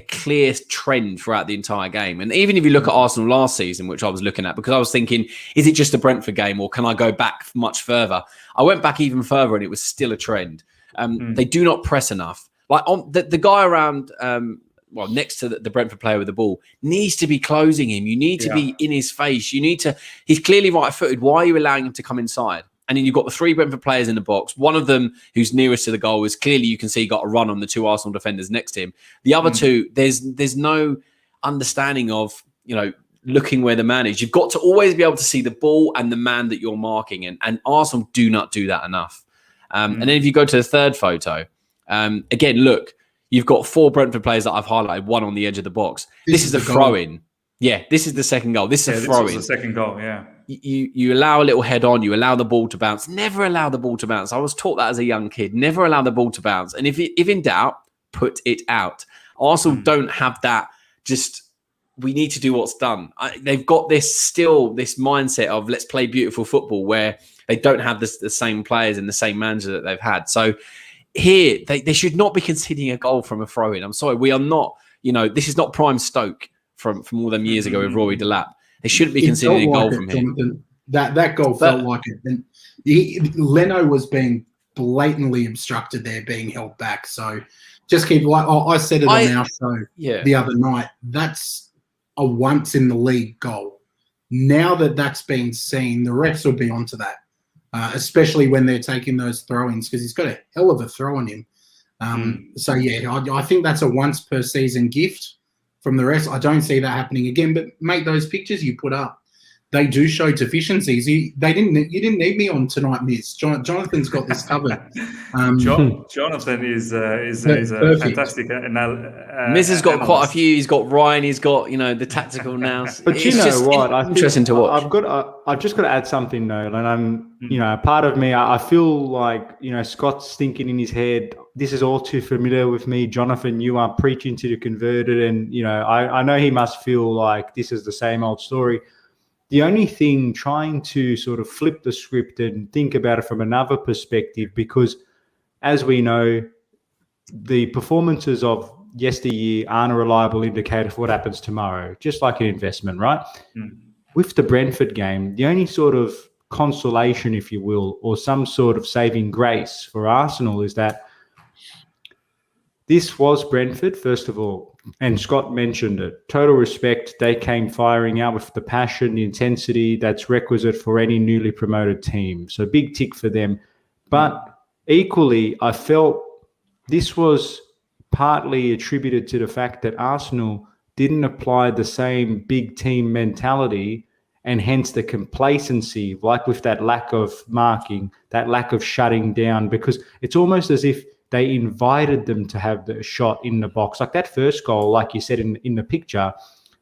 clear trend throughout the entire game. And even if you look at Arsenal last season, which I was looking at, because I was thinking, is it just a Brentford game, or can I go back much further? I went back even further, and it was still a trend. They do not press enough. Like on the guy around. Next to the Brentford player with the ball, needs to be closing him. You need to be in his face. You need to. He's clearly right-footed. Why are you allowing him to come inside? And then you've got the 3 Brentford players in the box. One of them, who's nearest to the goal, is clearly, you can see, got a run on the 2 Arsenal defenders next to him. The other 2, there's no understanding of, looking where the man is. You've got to always be able to see the ball and the man that you're marking, and Arsenal do not do that enough. And then if you go to the third photo, again, look. You've got 4 Brentford players that I've highlighted, 1 on the edge of the box. This is the throw-in. Yeah, this is the second goal. This is a throw-in. This was the second goal, yeah. You allow a little head on. You allow the ball to bounce. Never allow the ball to bounce. I was taught that as a young kid. Never allow the ball to bounce. And if in doubt, put it out. Arsenal don't have that. Just, we need to do what's done. They've got this mindset of let's play beautiful football, where they don't have the same players and the same manager that they've had. So here, they should not be conceding a goal from a throw-in. I'm sorry, we are not, this is not prime Stoke from all them years ago with Rory Delap. They shouldn't be conceding a goal from him. Jonathan, that goal felt like it. And Leno was being blatantly obstructed there, being held back. So just keep, I said it on our show the other night, that's a once in the league goal. Now that's been seen, the refs will be onto that. Especially when they're taking those throw-ins, because he's got a hell of a throw on him. So, I think that's a once-per-season gift from the rest. I don't see that happening again. But, mate, those pictures you put up, they do show deficiencies. You didn't need me on tonight, Miz. Jonathan's got this covered. Jonathan is a fantastic. Miz has got quite a few. He's got Ryan. He's got the tactical now. But you know what? Interesting to watch. I've just got to add something though, and I'm part of me. I feel like Scott's thinking in his head, this is all too familiar with me. Jonathan, you are preaching to the converted, and I know he must feel like this is the same old story. The only thing, trying to sort of flip the script and think about it from another perspective, because as we know, the performances of yesteryear aren't a reliable indicator for what happens tomorrow, just like an investment, right? With the Brentford game, the only sort of consolation, if you will, or some sort of saving grace for Arsenal is that this was Brentford, first of all, and Scott mentioned it. Total respect. They came firing out with the passion, the intensity that's requisite for any newly promoted team. So big tick for them. But equally, I felt this was partly attributed to the fact that Arsenal didn't apply the same big team mentality, and hence the complacency, like with that lack of marking, that lack of shutting down, because it's almost as if they invited them to have the shot in the box. Like that first goal, like you said in the picture,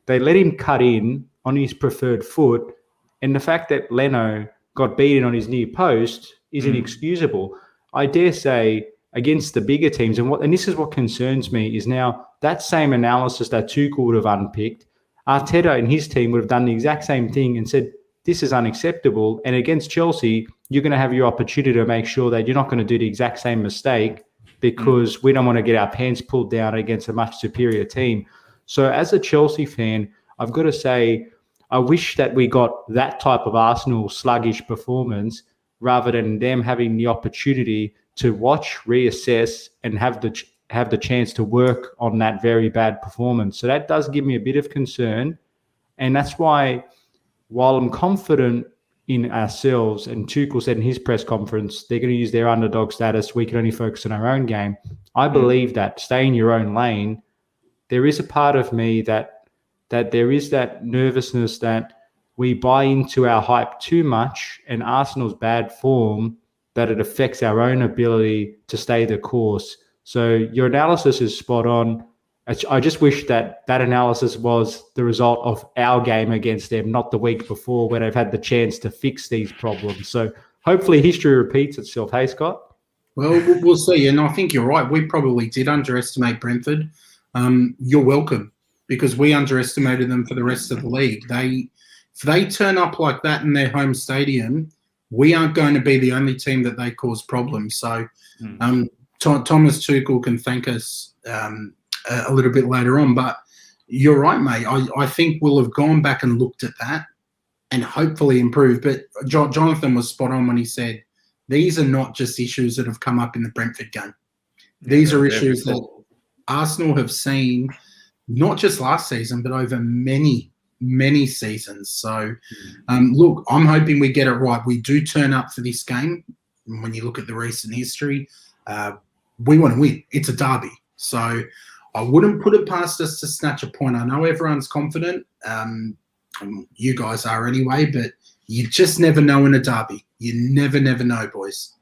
they let him cut in on his preferred foot, and the fact that Leno got beaten on his near post is inexcusable. I dare say against the bigger teams, and this is what concerns me, is now that same analysis that Tuchel would have unpicked, Arteta and his team would have done the exact same thing and said, this is unacceptable. And against Chelsea, you're going to have your opportunity to make sure that you're not going to do the exact same mistake, because we don't want to get our pants pulled down against a much superior team. So as a Chelsea fan, I've got to say, I wish that we got that type of Arsenal sluggish performance rather than them having the opportunity to watch, reassess, and have the chance to work on that very bad performance. So that does give me a bit of concern. And that's why, while I'm confident in ourselves, and Tuchel said in his press conference, they're going to use their underdog status, we can only focus on our own game. I believe that stay in your own lane. There is a part of me that there is that nervousness that we buy into our hype too much and Arsenal's bad form, that it affects our own ability to stay the course. So your analysis is spot on. I just wish that analysis was the result of our game against them, not the week before, where they've had the chance to fix these problems. So hopefully history repeats itself. Hey, Scott? Well, we'll see. And I think you're right. We probably did underestimate Brentford. You're welcome, because we underestimated them for the rest of the league. If they turn up like that in their home stadium, we aren't going to be the only team that they cause problems. So Thomas Tuchel can thank us a little bit later on. But you're right, mate. I think we'll have gone back and looked at that and hopefully improved. But Jonathan was spot on when he said, these are not just issues that have come up in the Brentford game. These are issues that Arsenal have seen not just last season, but over many, many seasons. So, look, I'm hoping we get it right. We do turn up for this game. When you look at the recent history, we want to win. It's a derby. So I wouldn't put it past us to snatch a point. I know everyone's confident. You guys are anyway, but you just never know in a derby. You never know, boys.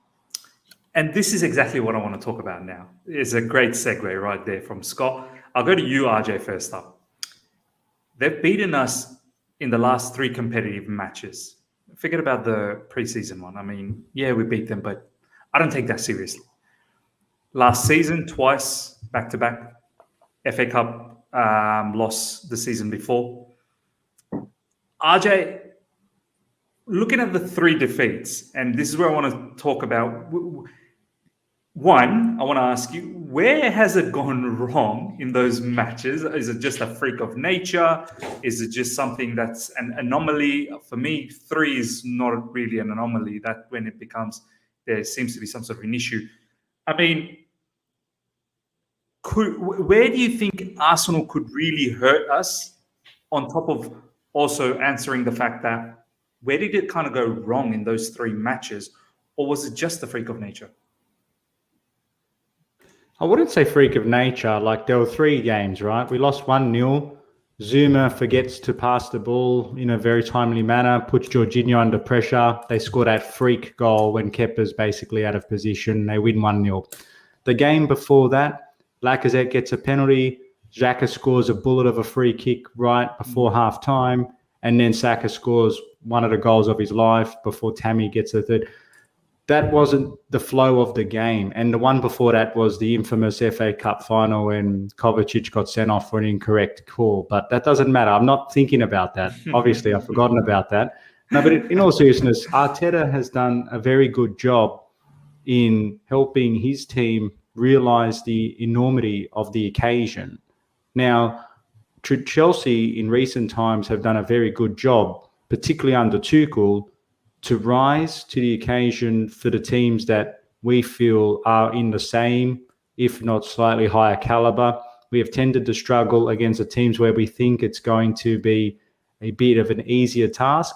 And this is exactly what I want to talk about now. It's a great segue right there from Scott. I'll go to you, RJ, first up. They've beaten us in the last 3 competitive matches. Forget about the preseason one. I mean, yeah, we beat them, but I don't take that seriously. Last season, twice, back-to-back. FA Cup loss the season before. RJ, looking at the 3 defeats, and this is where I want to talk about. One, I want to ask you, where has it gone wrong in those matches? Is it just a freak of nature? Is it just something that's an anomaly? For me, 3 is not really an anomaly. That when it becomes, there seems to be some sort of an issue. I mean, where do you think Arsenal could really hurt us, on top of also answering the fact that where did it kind of go wrong in those 3 matches? Or was it just a freak of nature? I wouldn't say freak of nature. Like, there were 3 games, right? We lost 1-0. Zuma forgets to pass the ball in a very timely manner, puts Jorginho under pressure. They score that freak goal when Kepa's basically out of position. They win 1-0. The game before that, Lacazette gets a penalty. Xhaka scores a bullet of a free kick right before half-time. And then Saka scores one of the goals of his life before Tammy gets a third. That wasn't the flow of the game. And the one before that was the infamous FA Cup final when Kovacic got sent off for an incorrect call. But that doesn't matter. I'm not thinking about that. Obviously, I've forgotten about that. No, but in all seriousness, Arteta has done a very good job in helping his team realise the enormity of the occasion. Now, Chelsea in recent times have done a very good job, particularly under Tuchel, to rise to the occasion for the teams that we feel are in the same, if not slightly higher caliber. We have tended to struggle against the teams where we think it's going to be a bit of an easier task,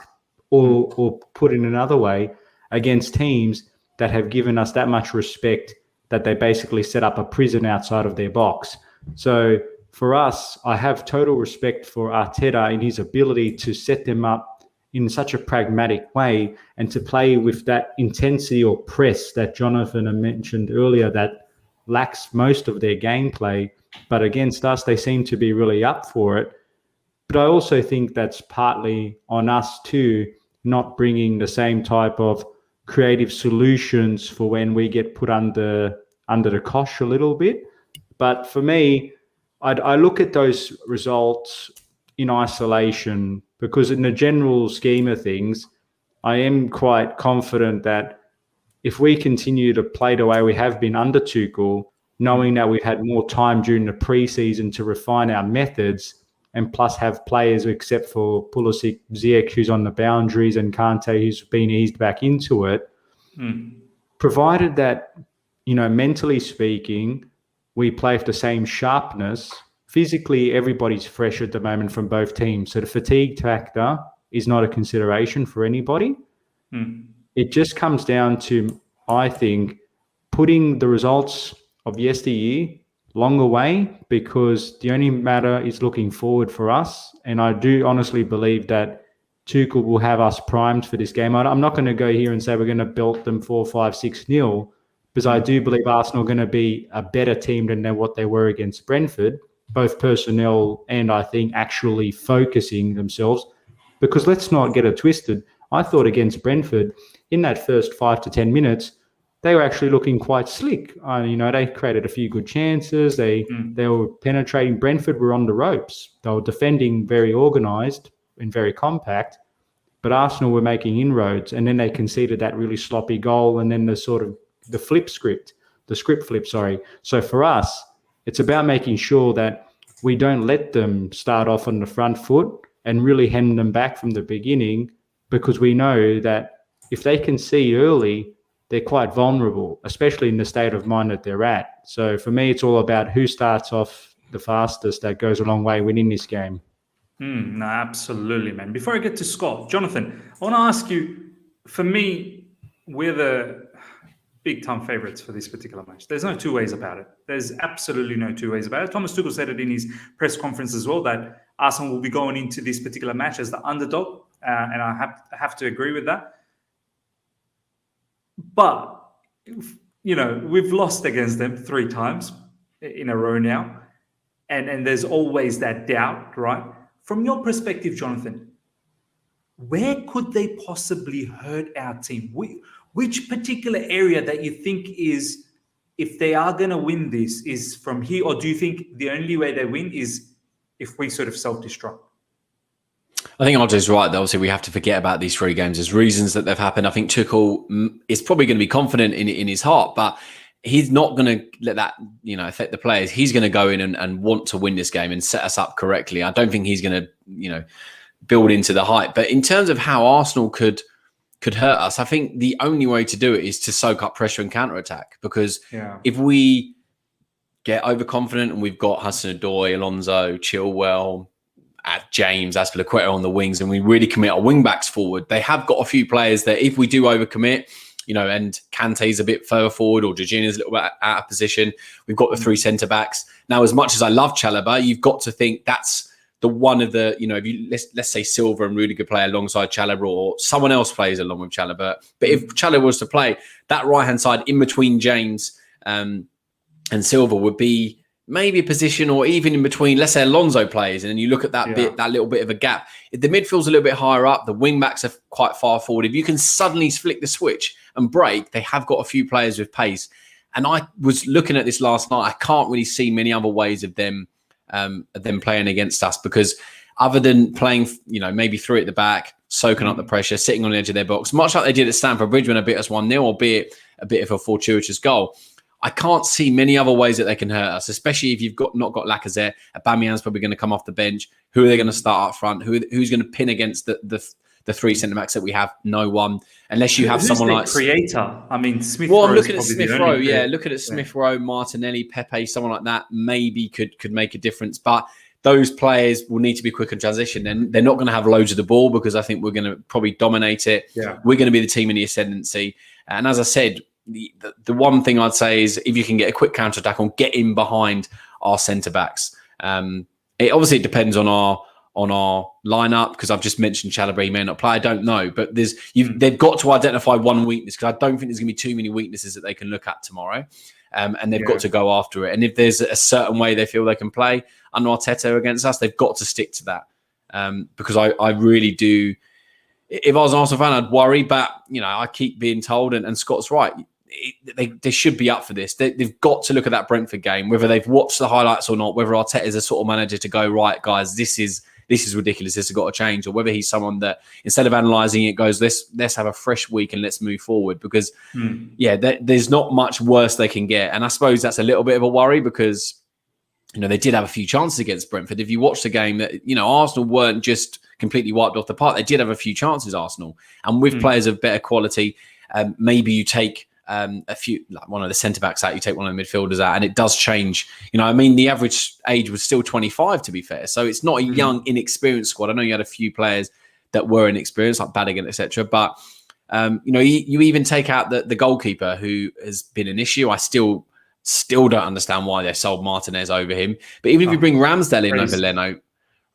or put in another way, against teams that have given us that much respect that they basically set up a prison outside of their box. So for us, I have total respect for Arteta in his ability to set them up in such a pragmatic way and to play with that intensity or press that Jonathan mentioned earlier that lacks most of their gameplay. But against us, they seem to be really up for it. But I also think that's partly on us too, not bringing the same type of creative solutions for when we get put under the cosh a little bit. But for me, I look at those results in isolation, because in the general scheme of things, I am quite confident that if we continue to play the way we have been under Tuchel, knowing that we had more time during the pre-season to refine our methods, and plus have players except for Pulisic, Ziyech, who's on the boundaries, and Kante, who's been eased back into it, provided that, mentally speaking, we play with the same sharpness. Physically, everybody's fresh at the moment from both teams. So the fatigue factor is not a consideration for anybody. It just comes down to, I think, putting the results of yesteryear long away, because the only matter is looking forward for us. And I do honestly believe that Tuchel will have us primed for this game. I'm not going to go here and say we're going to belt them 4-5-6-0, because I do believe Arsenal are going to be a better team than what they were against Brentford, both personnel and I think actually focusing themselves. Because let's not get it twisted. I thought against Brentford, in that first 5 to 10 minutes, they were actually looking quite slick. They created a few good chances. They were penetrating. Brentford were on the ropes. They were defending very organised and very compact. but Arsenal were making inroads, and then they conceded that really sloppy goal, and then the script flip, sorry. So for us, it's about making sure that we don't let them start off on the front foot and really hem them back from the beginning, because we know that if they concede early, they're quite vulnerable, especially in the state of mind that they're at. So for me, it's all about who starts off the fastest. That goes a long way winning this game. No, absolutely, man. Before I get to Scott, Jonathan, I want to ask you, for me, we're the big-time favourites for this particular match. There's no two ways about it. There's absolutely no two ways about it. Thomas Tuchel said it in his press conference as well, that Arsenal will be going into this particular match as the underdog, and I have to agree with that. But, we've lost against them 3 times in a row now, and there's always that doubt, right? From your perspective, Jonathan, where could they possibly hurt our team? Which particular area that you think is, if they are going to win this, is from here? Or do you think the only way they win is if we sort of self-destruct? I think Arteta's right. Obviously, we have to forget about these 3 games. There's reasons that they've happened. I think Tuchel is probably going to be confident in his heart, but he's not going to let that, affect the players. He's going to go in and want to win this game and set us up correctly. I don't think he's going to, build into the hype. But in terms of how Arsenal could hurt us, I think the only way to do it is to soak up pressure and counter-attack. Because if we get overconfident and we've got Hudson-Odoi, Alonso, Chilwell, James, Azpilicueta on the wings, and we really commit our wing-backs forward, they have got a few players that if we do overcommit, and Kante's a bit further forward or Jorginho's a little bit out of position, we've got the 3 centre-backs. Now, as much as I love Chalobah, you've got to think that's the one of the, if you let's say Silva and Rudiger play alongside Chalobah, or someone else plays along with Chalobah. But if Chalobah was to play, that right-hand side in between James and Silva would be maybe a position, or even in between, let's say Alonso plays, and then you look at that that little bit of a gap. If the midfield's a little bit higher up, the wing backs are quite far forward. If you can suddenly flick the switch and break, they have got a few players with pace. And I was looking at this last night. I can't really see many other ways of them playing against us, because other than playing, maybe 3 at the back, soaking up the pressure, sitting on the edge of their box, much like they did at Stamford Bridge when they beat us 1-0, albeit a bit of a fortuitous goal. I can't see many other ways that they can hurt us, especially if you've not got Lacazette. Aubameyang's probably going to come off the bench. Who are they going to start up front? Who's going to pin against the 3 centre-backs that we have? No one. Unless you have someone like creator. I mean, Smith Rowe. Well, I'm looking at Smith Rowe. Yeah, looking at Smith Rowe, Martinelli, Pepe, someone like that maybe could make a difference. But those players will need to be quick in transition. And they're not going to have loads of the ball, because I think we're going to probably dominate it. Yeah. We're going to be the team in the ascendancy. And as I said, the one thing I'd say is if you can get a quick counter-attack on, get in behind our centre-backs. It obviously depends on our lineup, because I've just mentioned Chalobah, he may not play. I don't know, but they've got to identify one weakness, because I don't think there's going to be too many weaknesses that they can look at tomorrow, and they've got to go after it. And if there's a certain way they feel they can play under Arteta against us, they've got to stick to that, because I really do. If I was an Arsenal fan, I'd worry, but I keep being told, and Scott's right. They should be up for this. They've got to look at that Brentford game, whether they've watched the highlights or not, whether Arteta is a sort of manager to go, right, guys, this is ridiculous, this has got to change, or whether he's someone that, instead of analysing it, goes, let's have a fresh week and let's move forward, because there's not much worse they can get. And I suppose that's a little bit of a worry, because they did have a few chances against Brentford. If you watch the game, that Arsenal weren't just completely wiped off the park. They did have a few chances, Arsenal, and with players of better quality, maybe you take a few, like one of the centre backs out, you take one of the midfielders out, and it does change. The average age was still 25, to be fair. So it's not a young, inexperienced squad. I know you had a few players that were inexperienced, like Badigan, etc. But you even take out the goalkeeper, who has been an issue. I still don't understand why they sold Martinez over him. But even if you bring Ramsdale in over Leno,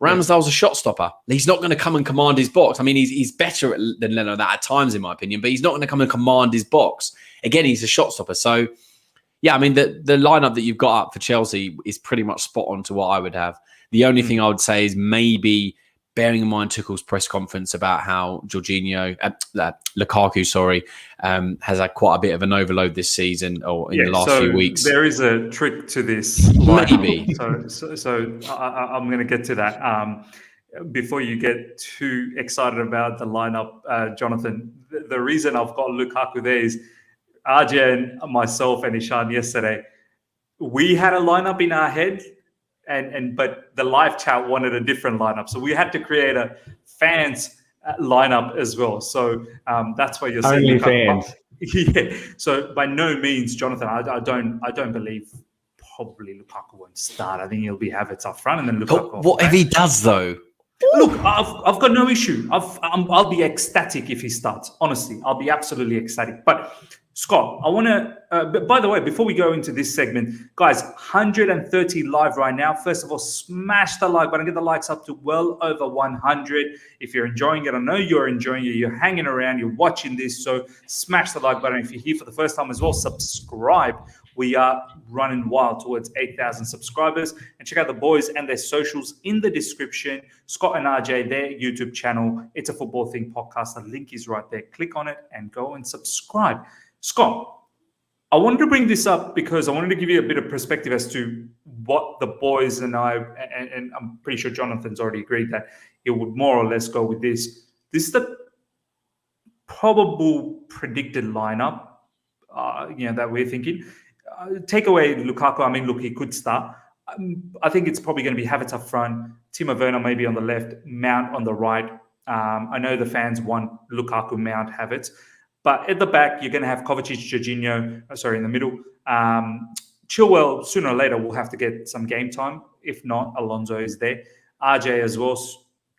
Ramsdale's a shot stopper. He's not going to come and command his box. I mean, he's better than Leno that at times, in my opinion, but he's not going to come and command his box. Again, he's a shot stopper. So, yeah, I mean, the lineup that you've got up for Chelsea is pretty much spot on to what I would have. The only thing I would say is maybe bearing in mind Tuchel's press conference about how Lukaku, has had quite a bit of an overload this season or in the last few weeks. There is a trick to this. Maybe. So I'm going to get to that. before you get too excited about the lineup, Jonathan, the reason I've got Lukaku there is RJ and myself and Ishan yesterday, we had a lineup in our head, but the live chat wanted a different lineup, so we had to create a fans lineup as well. So that's why you're saying Only Lukaku. fans. Yeah. So by no means, Jonathan, I don't believe probably Lukaku won't start. I think he'll be Havertz up front and then Lukaku. What if he does though? Look, I've got no issue. I'll be ecstatic if he starts. Honestly, I'll be absolutely ecstatic. But Scott, I want to. By the way, before we go into this segment, guys, 130 live right now. First of all, smash the like button. Get the likes up to well over 100. If you're enjoying it, I know you're enjoying it. You're hanging around. You're watching this. So smash the like button. If you're here for the first time as well, subscribe. We are running wild towards 8,000 subscribers. And check out the boys and their socials in the description. Scott and RJ, their YouTube channel. It's a Football Thing podcast. The link is right there. Click on it and go and subscribe. Scott, I wanted to bring this up because I wanted to give you a bit of perspective as to what the boys and I, and I'm pretty sure Jonathan's already agreed that it would more or less go with this. This is the probable predicted lineup, that we're thinking. Take away Lukaku. I mean, look, he could start. I think it's probably going to be Havertz up front, Timo Werner maybe on the left, Mount on the right. I know the fans want Lukaku, Mount, Havertz. But at the back, you're going to have Kovacic, Jorginho, in the middle. Chilwell, sooner or later, will have to get some game time. If not, Alonso is there. RJ as well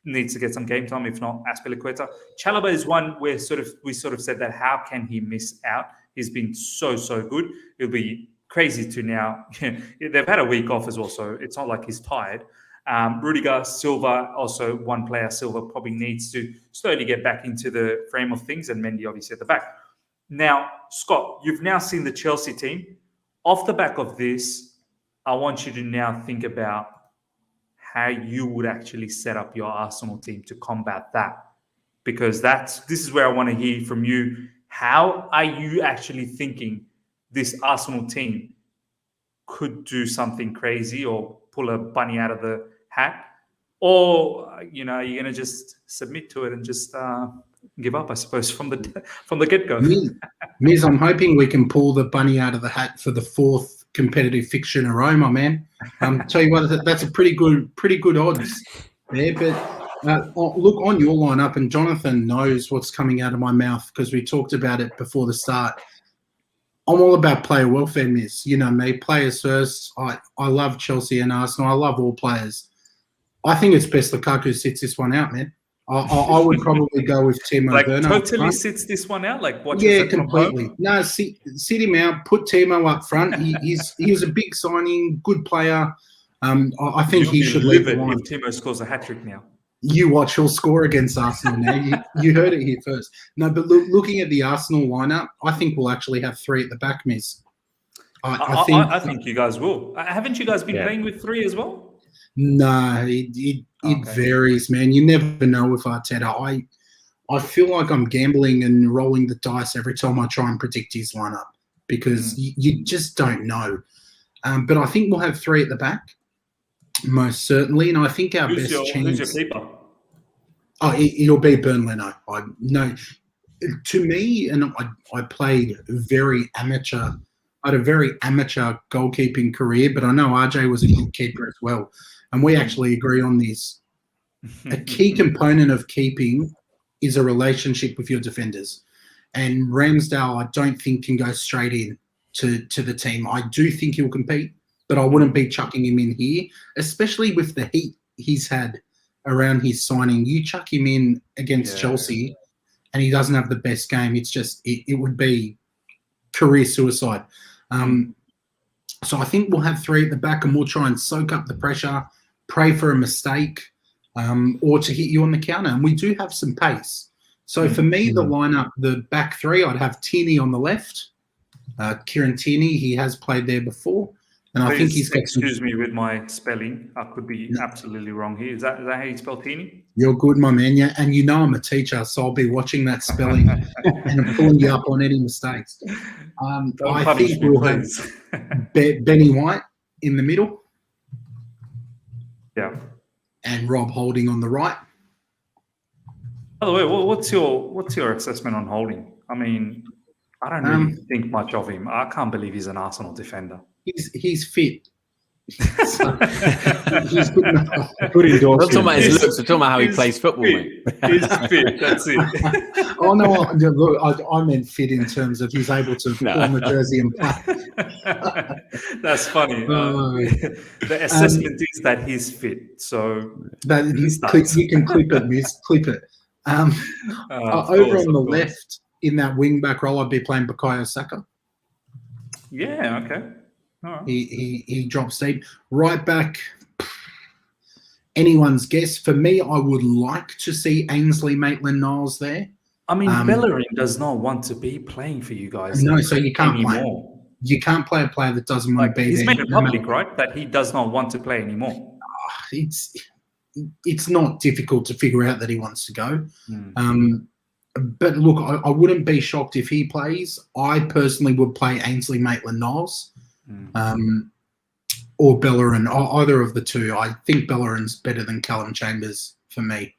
needs to get some game time. If not, Azpilicueta. Chalobah is one where we sort of said that how can he miss out? He's been so good. It'll be crazy to now. They've had a week off as well, so it's not like he's tired. Rudiger, Silva, also one player. Silva probably needs to slowly get back into the frame of things, and Mendy obviously at the back. Now, Scott, you've now seen the Chelsea team. Off the back of this, I want you to now think about how you would actually set up your Arsenal team to combat that, because this is where I want to hear from you. How are you actually thinking this Arsenal team could do something crazy or pull a bunny out of the hat? Or, are you going to just submit to it and just give up, I suppose, from the get-go? Miz, I'm hoping we can pull the bunny out of the hat for the fourth competitive fixture in a row, my man. Tell you what, that's a pretty good odds there. But look on your lineup, and Jonathan knows what's coming out of my mouth because we talked about it before the start. I'm all about player welfare, Miz. You know me, players first. I love Chelsea and Arsenal. I love all players. I think it's best Lukaku sits this one out, man. I would probably go with Timo Werner. Totally sits this one out? Completely. No, sit him out. Put Timo up front. He was a big signing, good player. I think he should leave it if Timo scores a hat-trick now. You watch, he'll score against Arsenal now. You heard it here first. No, but looking at the Arsenal lineup, I think we'll actually have three at the back, Miz. I think you guys will. Haven't you guys been playing with three as well? No, it varies, man. You never know with Arteta. I feel like I'm gambling and rolling the dice every time I try and predict his lineup because you just don't know. But I think we'll have three at the back. Most certainly, and I think our best chance. Who's your keeper? Oh, it'll be Burnley. No, to me, and I played very amateur. I had a very amateur goalkeeping career, but I know RJ was a good keeper as well, and we actually agree on this. A key component of keeping is a relationship with your defenders, and Ramsdale, I don't think can go straight in to the team. I do think he'll compete, but I wouldn't be chucking him in here, especially with the heat he's had around his signing. You chuck him in against Chelsea and he doesn't have the best game. It's just, it would be career suicide. So I think we'll have three at the back and we'll try and soak up the pressure, pray for a mistake or to hit you on the counter. And we do have some pace. So for me, the lineup, the back three, I'd have Tierney on the left. Kieran Tierney, he has played there before. And I think he's got excuse me with my spelling. I could be absolutely wrong here. Is that how you spell Tierney? You're good, my man. Yeah, and you know I'm a teacher, so I'll be watching that spelling and I'm pulling you up on any mistakes. I think we'll have Benny White in the middle. Yeah. and Rob Holding on the right. By the way, what's your assessment on Holding? I mean, I don't really think much of him. I can't believe he's an Arsenal defender. He's fit. So, he's good enough. Good We're not endorsement. talking about his looks. We're talking about how he plays football, mate. He's fit. That's it. Oh no! Look, I meant fit in terms of he's able to put on the jersey and play. That's funny. The assessment is that he's fit. So But you can clip it, miss. Clip it. Over on the left, in that wing back role, I'd be playing Bukayo Saka. Yeah. Okay. All right. He drops deep. Right back, anyone's guess. For me, I would like to see Ainsley Maitland-Niles there. I mean, Bellerin does not want to be playing for you guys. No, so you can't play. anymore. You can't play a player that doesn't want to be He's there. made it public, right, that he does not want to play anymore. It's not difficult to figure out that he wants to go. But look, I wouldn't be shocked if he plays. I personally would play Ainsley Maitland-Niles or Bellerin, either of the two. I think Bellerin's better than Callum Chambers for me.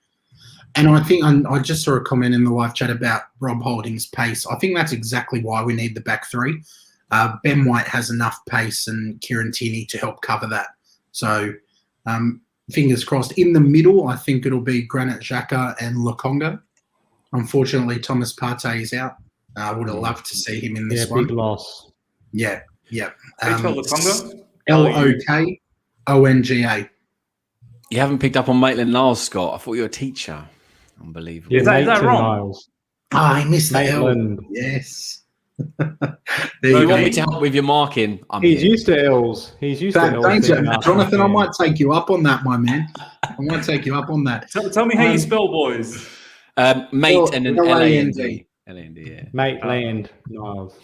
And I think I just saw a comment in the live chat about Rob Holding's pace. I think that's exactly why we need the back three. Ben White has enough pace and Kieran Tierney to help cover that. So fingers crossed. In the middle, I think it'll be Granit Xhaka and Lokonga. Unfortunately, Thomas Partey is out. I would have loved to see him in this one. Big loss. Yeah. Lokonga? Lokonga. You haven't picked up on Maitland-Niles, Scott. I thought you were a teacher. Unbelievable. Is that wrong? I missed that. Maitland. Yes. You want me to help with your marking? He's used to L's. He's used to L's. Jonathan, I might take you up on that, my man. I might take you up on that. Tell me how you spell, boys. Mate and an L-A-N-D. L-A-N-D, yeah. Maitland-Niles.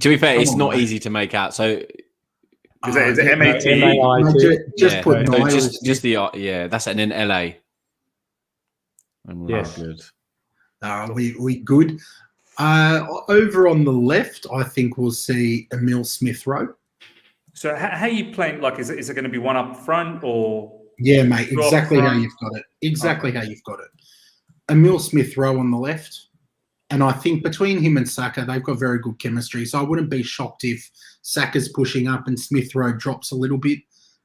To be fair, it's not easy to make out. So Is it M-A-T? Just put Niles. Just the that's an L-A. Yes. Good. We good. Over on the left, I think we'll see Emil Smith-Rowe. So how are you playing? Like, is it going to be one up front or? Yeah, mate. Exactly how you've got it. Exactly how you've got it. Emil Smith-Rowe on the left. And I think between him and Saka, they've got very good chemistry. So I wouldn't be shocked if Saka's pushing up and Smith-Rowe drops a little bit.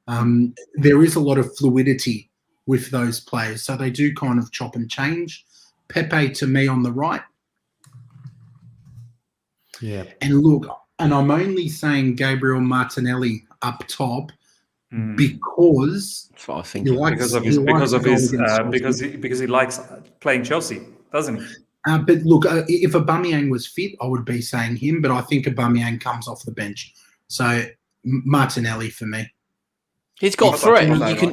There is a lot of fluidity with those players. So they do kind of chop and change. Pepe to me on the right. Yeah. And look, and I'm only saying Gabriel Martinelli up top because that's what I was thinking. Because he likes playing Chelsea, doesn't he? But look, if Aubameyang was fit, I would be saying him. But I think Aubameyang comes off the bench, so Martinelli for me. He's got threat.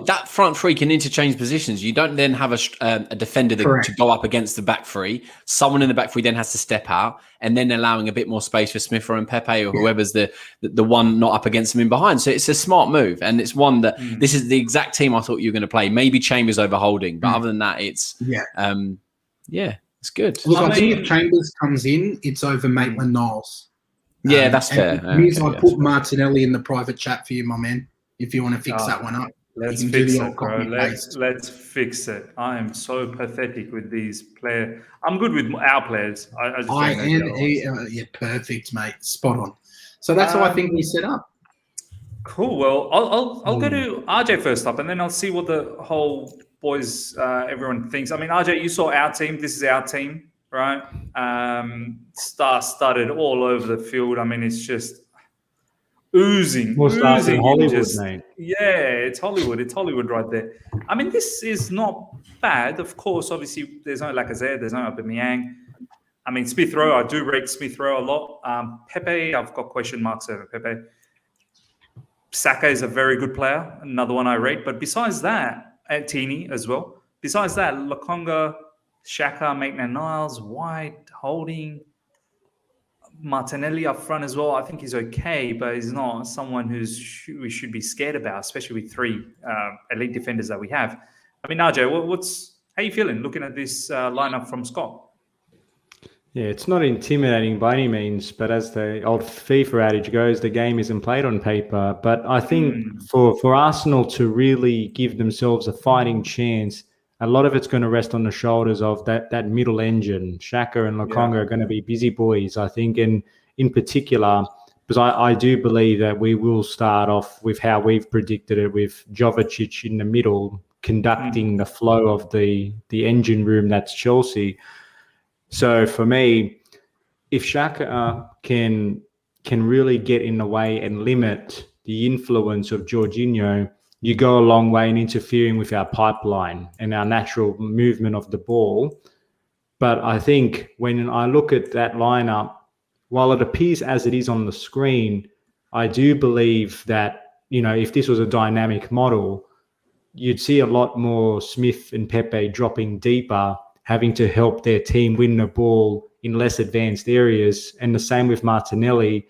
That front three can interchange positions. You don't then have a defender to go up against the back three. Someone in the back three then has to step out, and then allowing a bit more space for Smith-Rowe and Pepe or whoever's the one not up against them in behind. So it's a smart move, and it's one that this is the exact team I thought you were going to play. Maybe Chambers over Holding, but other than that, it's it's good. Look, I think if Chambers comes in, it's over Maitland-Niles. Yeah, that's fair. I put Martinelli in the private chat for you, my man. If you want to fix that one up, let's fix it, bro. Let's fix it. I am so pathetic with these players. I'm good with our players. Perfect, mate. Spot on. So that's how I think we set up. Cool. Well, I'll go to RJ first up, and then I'll see what the whole boys, everyone thinks. I mean, RJ, you saw our team. This is our team, right? Star-studded all over the field. I mean, it's just oozing Hollywood, mate. Yeah, it's Hollywood. It's Hollywood right there. I mean, this is not bad. Of course, obviously, there's no Lacazette, there's no Aubameyang. I mean, Smith-Rowe, I do rate Smith-Rowe a lot. Pepe, I've got question marks over Pepe. Saka is a very good player, another one I rate. But besides that, and Tierney as well. Besides that, Lokonga, Xhaka, Maitland-Niles, White, Holding, Martinelli up front as well. I think he's okay, but he's not someone we should be scared about, especially with three elite defenders that we have. I mean, RJ, how are you feeling looking at this lineup from Scott? Yeah, it's not intimidating by any means, but as the old FIFA adage goes, the game isn't played on paper. But I think for Arsenal to really give themselves a fighting chance, a lot of it's going to rest on the shoulders of that middle engine. Xhaka and Lokonga are going to be busy boys, I think, and in particular, because I do believe that we will start off with how we've predicted it, with Jovetic in the middle, conducting the flow of the engine room that's Chelsea. So for me, if Xhaka can really get in the way and limit the influence of Jorginho, you go a long way in interfering with our pipeline and our natural movement of the ball. But I think when I look at that lineup, while it appears as it is on the screen, I do believe that, if this was a dynamic model, you'd see a lot more Smith and Pepe dropping deeper, having to help their team win the ball in less advanced areas. And the same with Martinelli.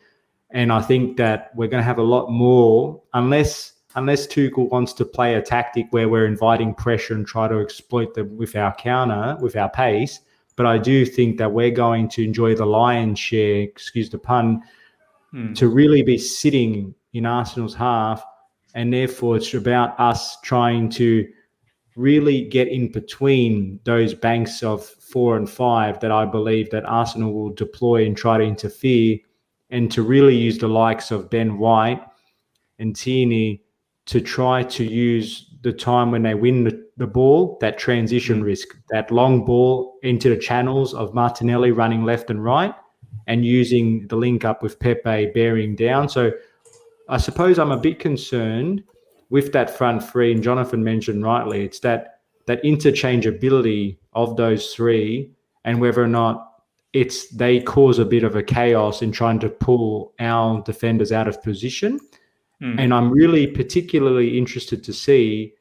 And I think that we're going to have a lot more, unless Tuchel wants to play a tactic where we're inviting pressure and try to exploit them with our counter, with our pace. But I do think that we're going to enjoy the lion's share, excuse the pun, to really be sitting in Arsenal's half. And therefore, it's about us trying to really get in between those banks of 4 and 5 that I believe that Arsenal will deploy and try to interfere, and to really use the likes of Ben White and Tierney to try to use the time when they win the ball, that transition risk, that long ball into the channels of Martinelli running left and right, and using the link up with Pepe bearing down. So I suppose I'm a bit concerned with that front three, and Johnathan mentioned rightly, it's that interchangeability of those three, and whether or not they cause a bit of a chaos in trying to pull our defenders out of position. And I'm really particularly interested to see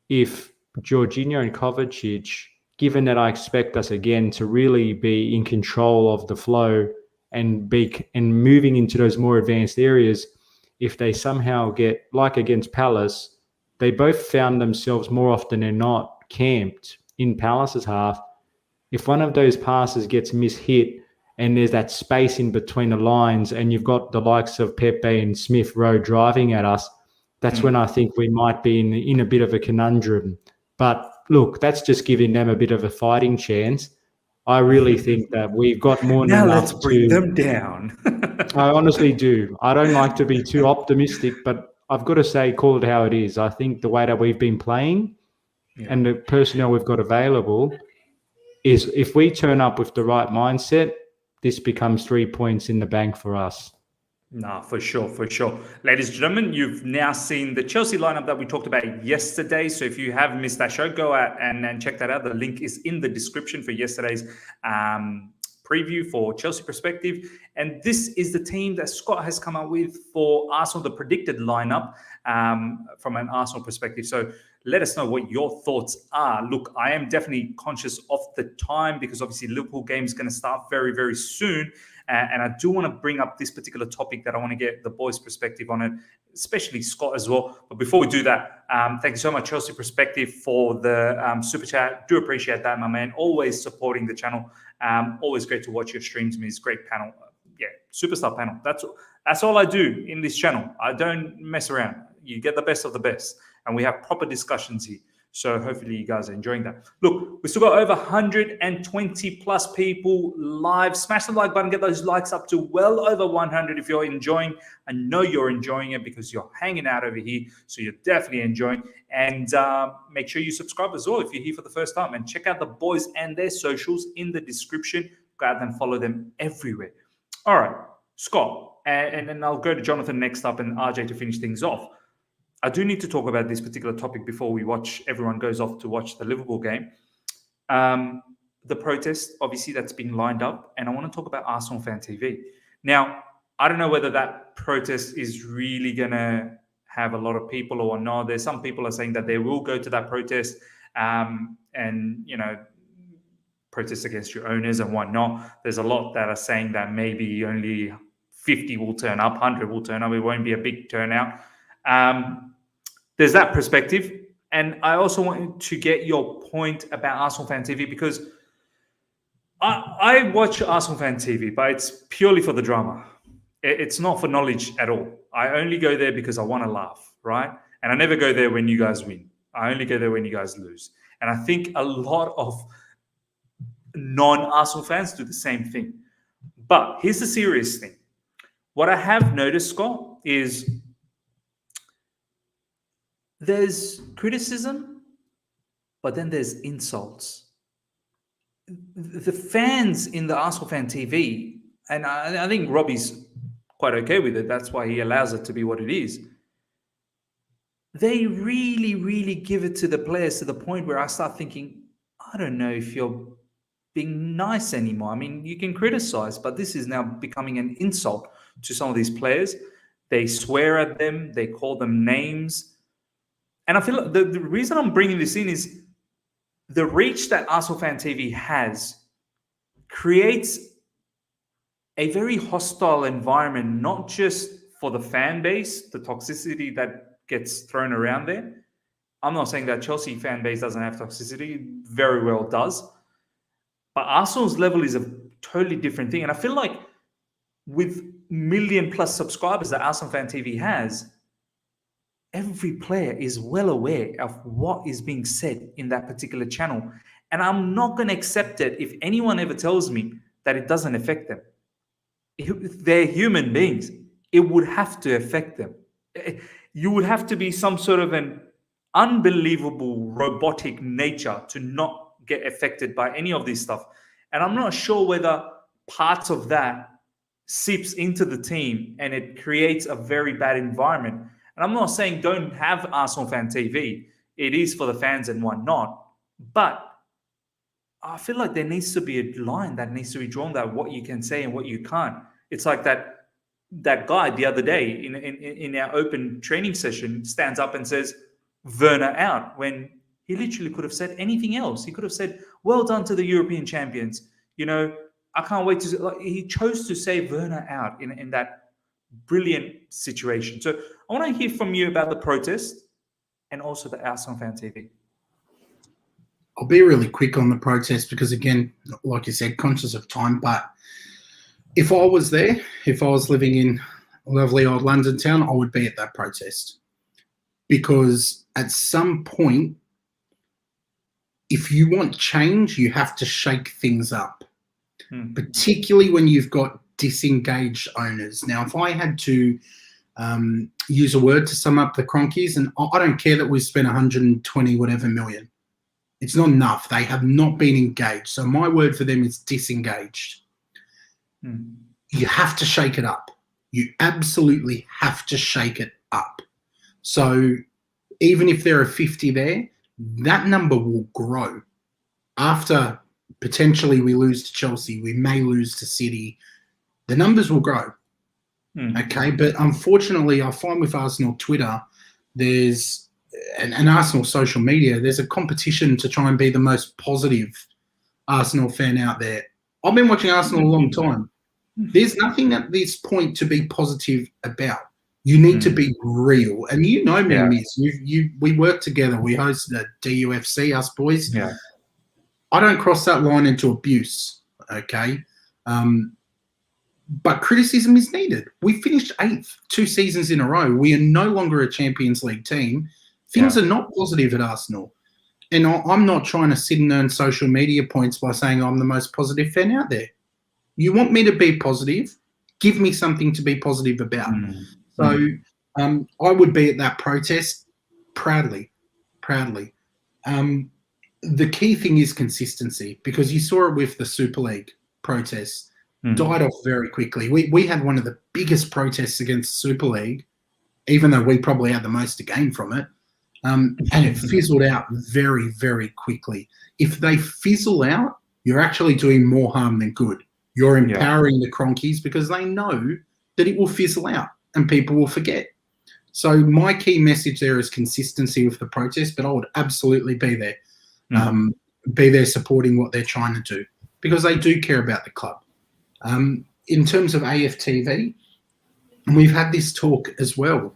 if Jorginho and Kovacic, given that I expect us again to really be in control of the flow and moving into those more advanced areas, if they somehow get, like against Palace, they both found themselves more often than not camped in Palace's half. If one of those passes gets mishit and there's that space in between the lines and you've got the likes of Pepe and Smith Rowe driving at us, that's when I think we might be in a bit of a conundrum. But look, that's just giving them a bit of a fighting chance. I really think that we've got more than enough. Let's bring them down. I honestly do. I don't like to be too optimistic, but I've got to say, call it how it is. I think the way that we've been playing and the personnel we've got available is, if we turn up with the right mindset, this becomes 3 points in the bank for us. No, for sure. Ladies and gentlemen, you've now seen the Chelsea lineup that we talked about yesterday. So if you have missed that show, go out and check that out. The link is in the description for yesterday's preview for Chelsea perspective. And this is the team that Scott has come up with for Arsenal, the predicted lineup from an Arsenal perspective. So let us know what your thoughts are. Look, I am definitely conscious of the time because obviously Liverpool game is going to start very, very soon. And I do want to bring up this particular topic that I want to get the boys' perspective on it, especially Scott as well. But before we do that, thank you so much, Chelsea Perspective, for the super chat. Do appreciate that, my man. Always supporting the channel. Always great to watch your streams, Miss. Great panel. Superstar panel. That's all I do in this channel. I don't mess around. You get the best of the best. And we have proper discussions here. So hopefully you guys are enjoying that. Look, we still got over 120 plus people live. Smash the like button, get those likes up to well over 100 if you're enjoying. I know you're enjoying it because you're hanging out over here. So you're definitely enjoying. And make sure you subscribe as well if you're here for the first time. And check out the boys and their socials in the description. Go out and follow them everywhere. All right, Scott. And then I'll go to Johnathan next up and RJ to finish things off. I do need to talk about this particular topic before everyone goes off to watch the Liverpool game. The protest, obviously, that's been lined up. And I want to talk about Arsenal Fan TV. Now, I don't know whether that protest is really going to have a lot of people or not. There's some people are saying that they will go to that protest and, protest against your owners and whatnot. There's a lot that are saying that maybe only 50 will turn up, 100 will turn up. It won't be a big turnout. There's that perspective. And I also wanted to get your point about Arsenal Fan TV because I watch Arsenal Fan TV, but it's purely for the drama. It's not for knowledge at all. I only go there because I want to laugh, right? And I never go there when you guys win. I only go there when you guys lose. And I think a lot of non-Arsenal fans do the same thing. But here's the serious thing. What I have noticed, Scott, is there's criticism, but then there's insults. The fans in the Arsenal Fan TV, and I think Robbie's quite okay with it. That's why he allows it to be what it is. They really, really give it to the players to the point where I start thinking, I don't know if you're being nice anymore. I mean, you can criticize, but this is now becoming an insult to some of these players. They swear at them. They call them names. And I feel like the reason I'm bringing this in is the reach that Arsenal Fan TV has creates a very hostile environment, not just for the fan base, the toxicity that gets thrown around there. I'm not saying that Chelsea fan base doesn't have toxicity, very well does. But Arsenal's level is a totally different thing. And I feel like with million+ subscribers that Arsenal Fan TV has, every player is well aware of what is being said in that particular channel. And I'm not going to accept it if anyone ever tells me that it doesn't affect them. If they're human beings, it would have to affect them. You would have to be some sort of an unbelievable robotic nature to not get affected by any of this stuff. And I'm not sure whether parts of that seeps into the team and it creates a very bad environment. And I'm not saying don't have Arsenal Fan TV. It is for the fans and whatnot. But I feel like there needs to be a line that needs to be drawn that what you can say and what you can't. It's like that guy the other day in our open training session stands up and says, Werner out, when he literally could have said anything else. He could have said, well done to the European champions. You know, I can't wait to... Like, he chose to say Werner out in that brilliant situation. So I want to hear from you about the protest and also the Arsenal Fan TV. I'll be really quick on the protest because, again, like you said, conscious of time. But if I was there, if I was living in lovely old London town, I would be at that protest. Because at some point, if you want change, you have to shake things up, particularly when you've got disengaged owners. Now, if I had to use a word to sum up the Cronkies, and I don't care that we've spent 120 whatever million. It's not enough. They have not been engaged. So my word for them is disengaged. You have to shake it up. You absolutely have to shake it up. So even if there are 50 there, that number will grow. After potentially we lose to Chelsea, we may lose to City, the numbers will grow. Okay, but unfortunately, I find with Arsenal Twitter, there's and Arsenal social media, there's a competition to try and be the most positive Arsenal fan out there. I've been watching Arsenal a long time. There's nothing at this point to be positive about. You need to be real. And you know me, Miz. We work together. We hosted a DUFC, us boys. Yeah. I don't cross that line into abuse, okay? But criticism is needed. We finished 8th 2 seasons in a row. We are no longer a Champions League team. Things are not positive at Arsenal. And I'm not trying to sit and earn social media points by saying I'm the most positive fan out there. You want me to be positive? Give me something to be positive about. So I would be at that protest proudly. The key thing is consistency, because you saw it with the Super League protests. Died off very quickly. We had one of the biggest protests against the Super League, even though we probably had the most to gain from it. And it fizzled out very, very quickly. If they fizzle out, you're actually doing more harm than good. You're empowering the Cronkies because they know that it will fizzle out and people will forget. So my key message there is consistency with the protest, but I would absolutely be there. Be there supporting what they're trying to do because they do care about the club. In terms of AFTV, we've had this talk as well.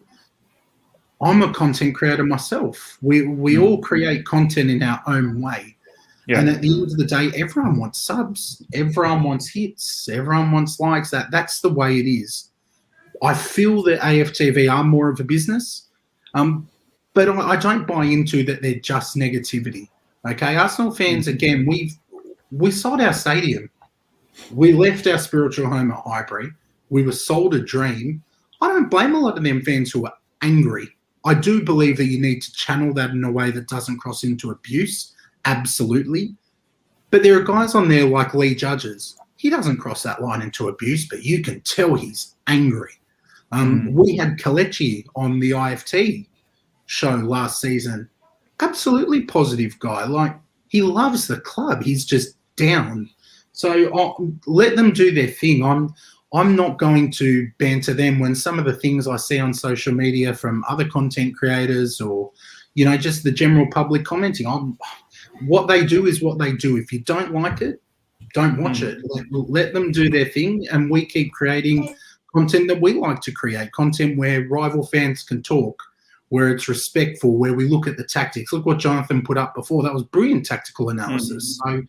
I'm a content creator myself. We all create content in our own way. Yeah. And at the end of the day, everyone wants subs, everyone wants hits, everyone wants likes. That's the way it is. I feel that AFTV are more of a business, but I don't buy into that they're just negativity. Okay, Arsenal fans, again, we sold our stadium. We left our spiritual home at Highbury. We were sold a dream. I don't blame a lot of them fans who are angry. I do believe that you need to channel that in a way that doesn't cross into abuse. Absolutely. But there are guys on there like Lee Judges. He doesn't cross that line into abuse, but you can tell he's angry. We had Kalechi on the IFT show last season. Absolutely positive guy. Like, he loves the club. He's just down. So let them do their thing. I'm not going to banter them when some of the things I see on social media from other content creators or, just the general public commenting. What they do is what they do. If you don't like it, don't watch it. Let them do their thing, and we keep creating content that we like to create, content where rival fans can talk, where it's respectful, where we look at the tactics. Look what Johnathan put up before. That was brilliant tactical analysis. So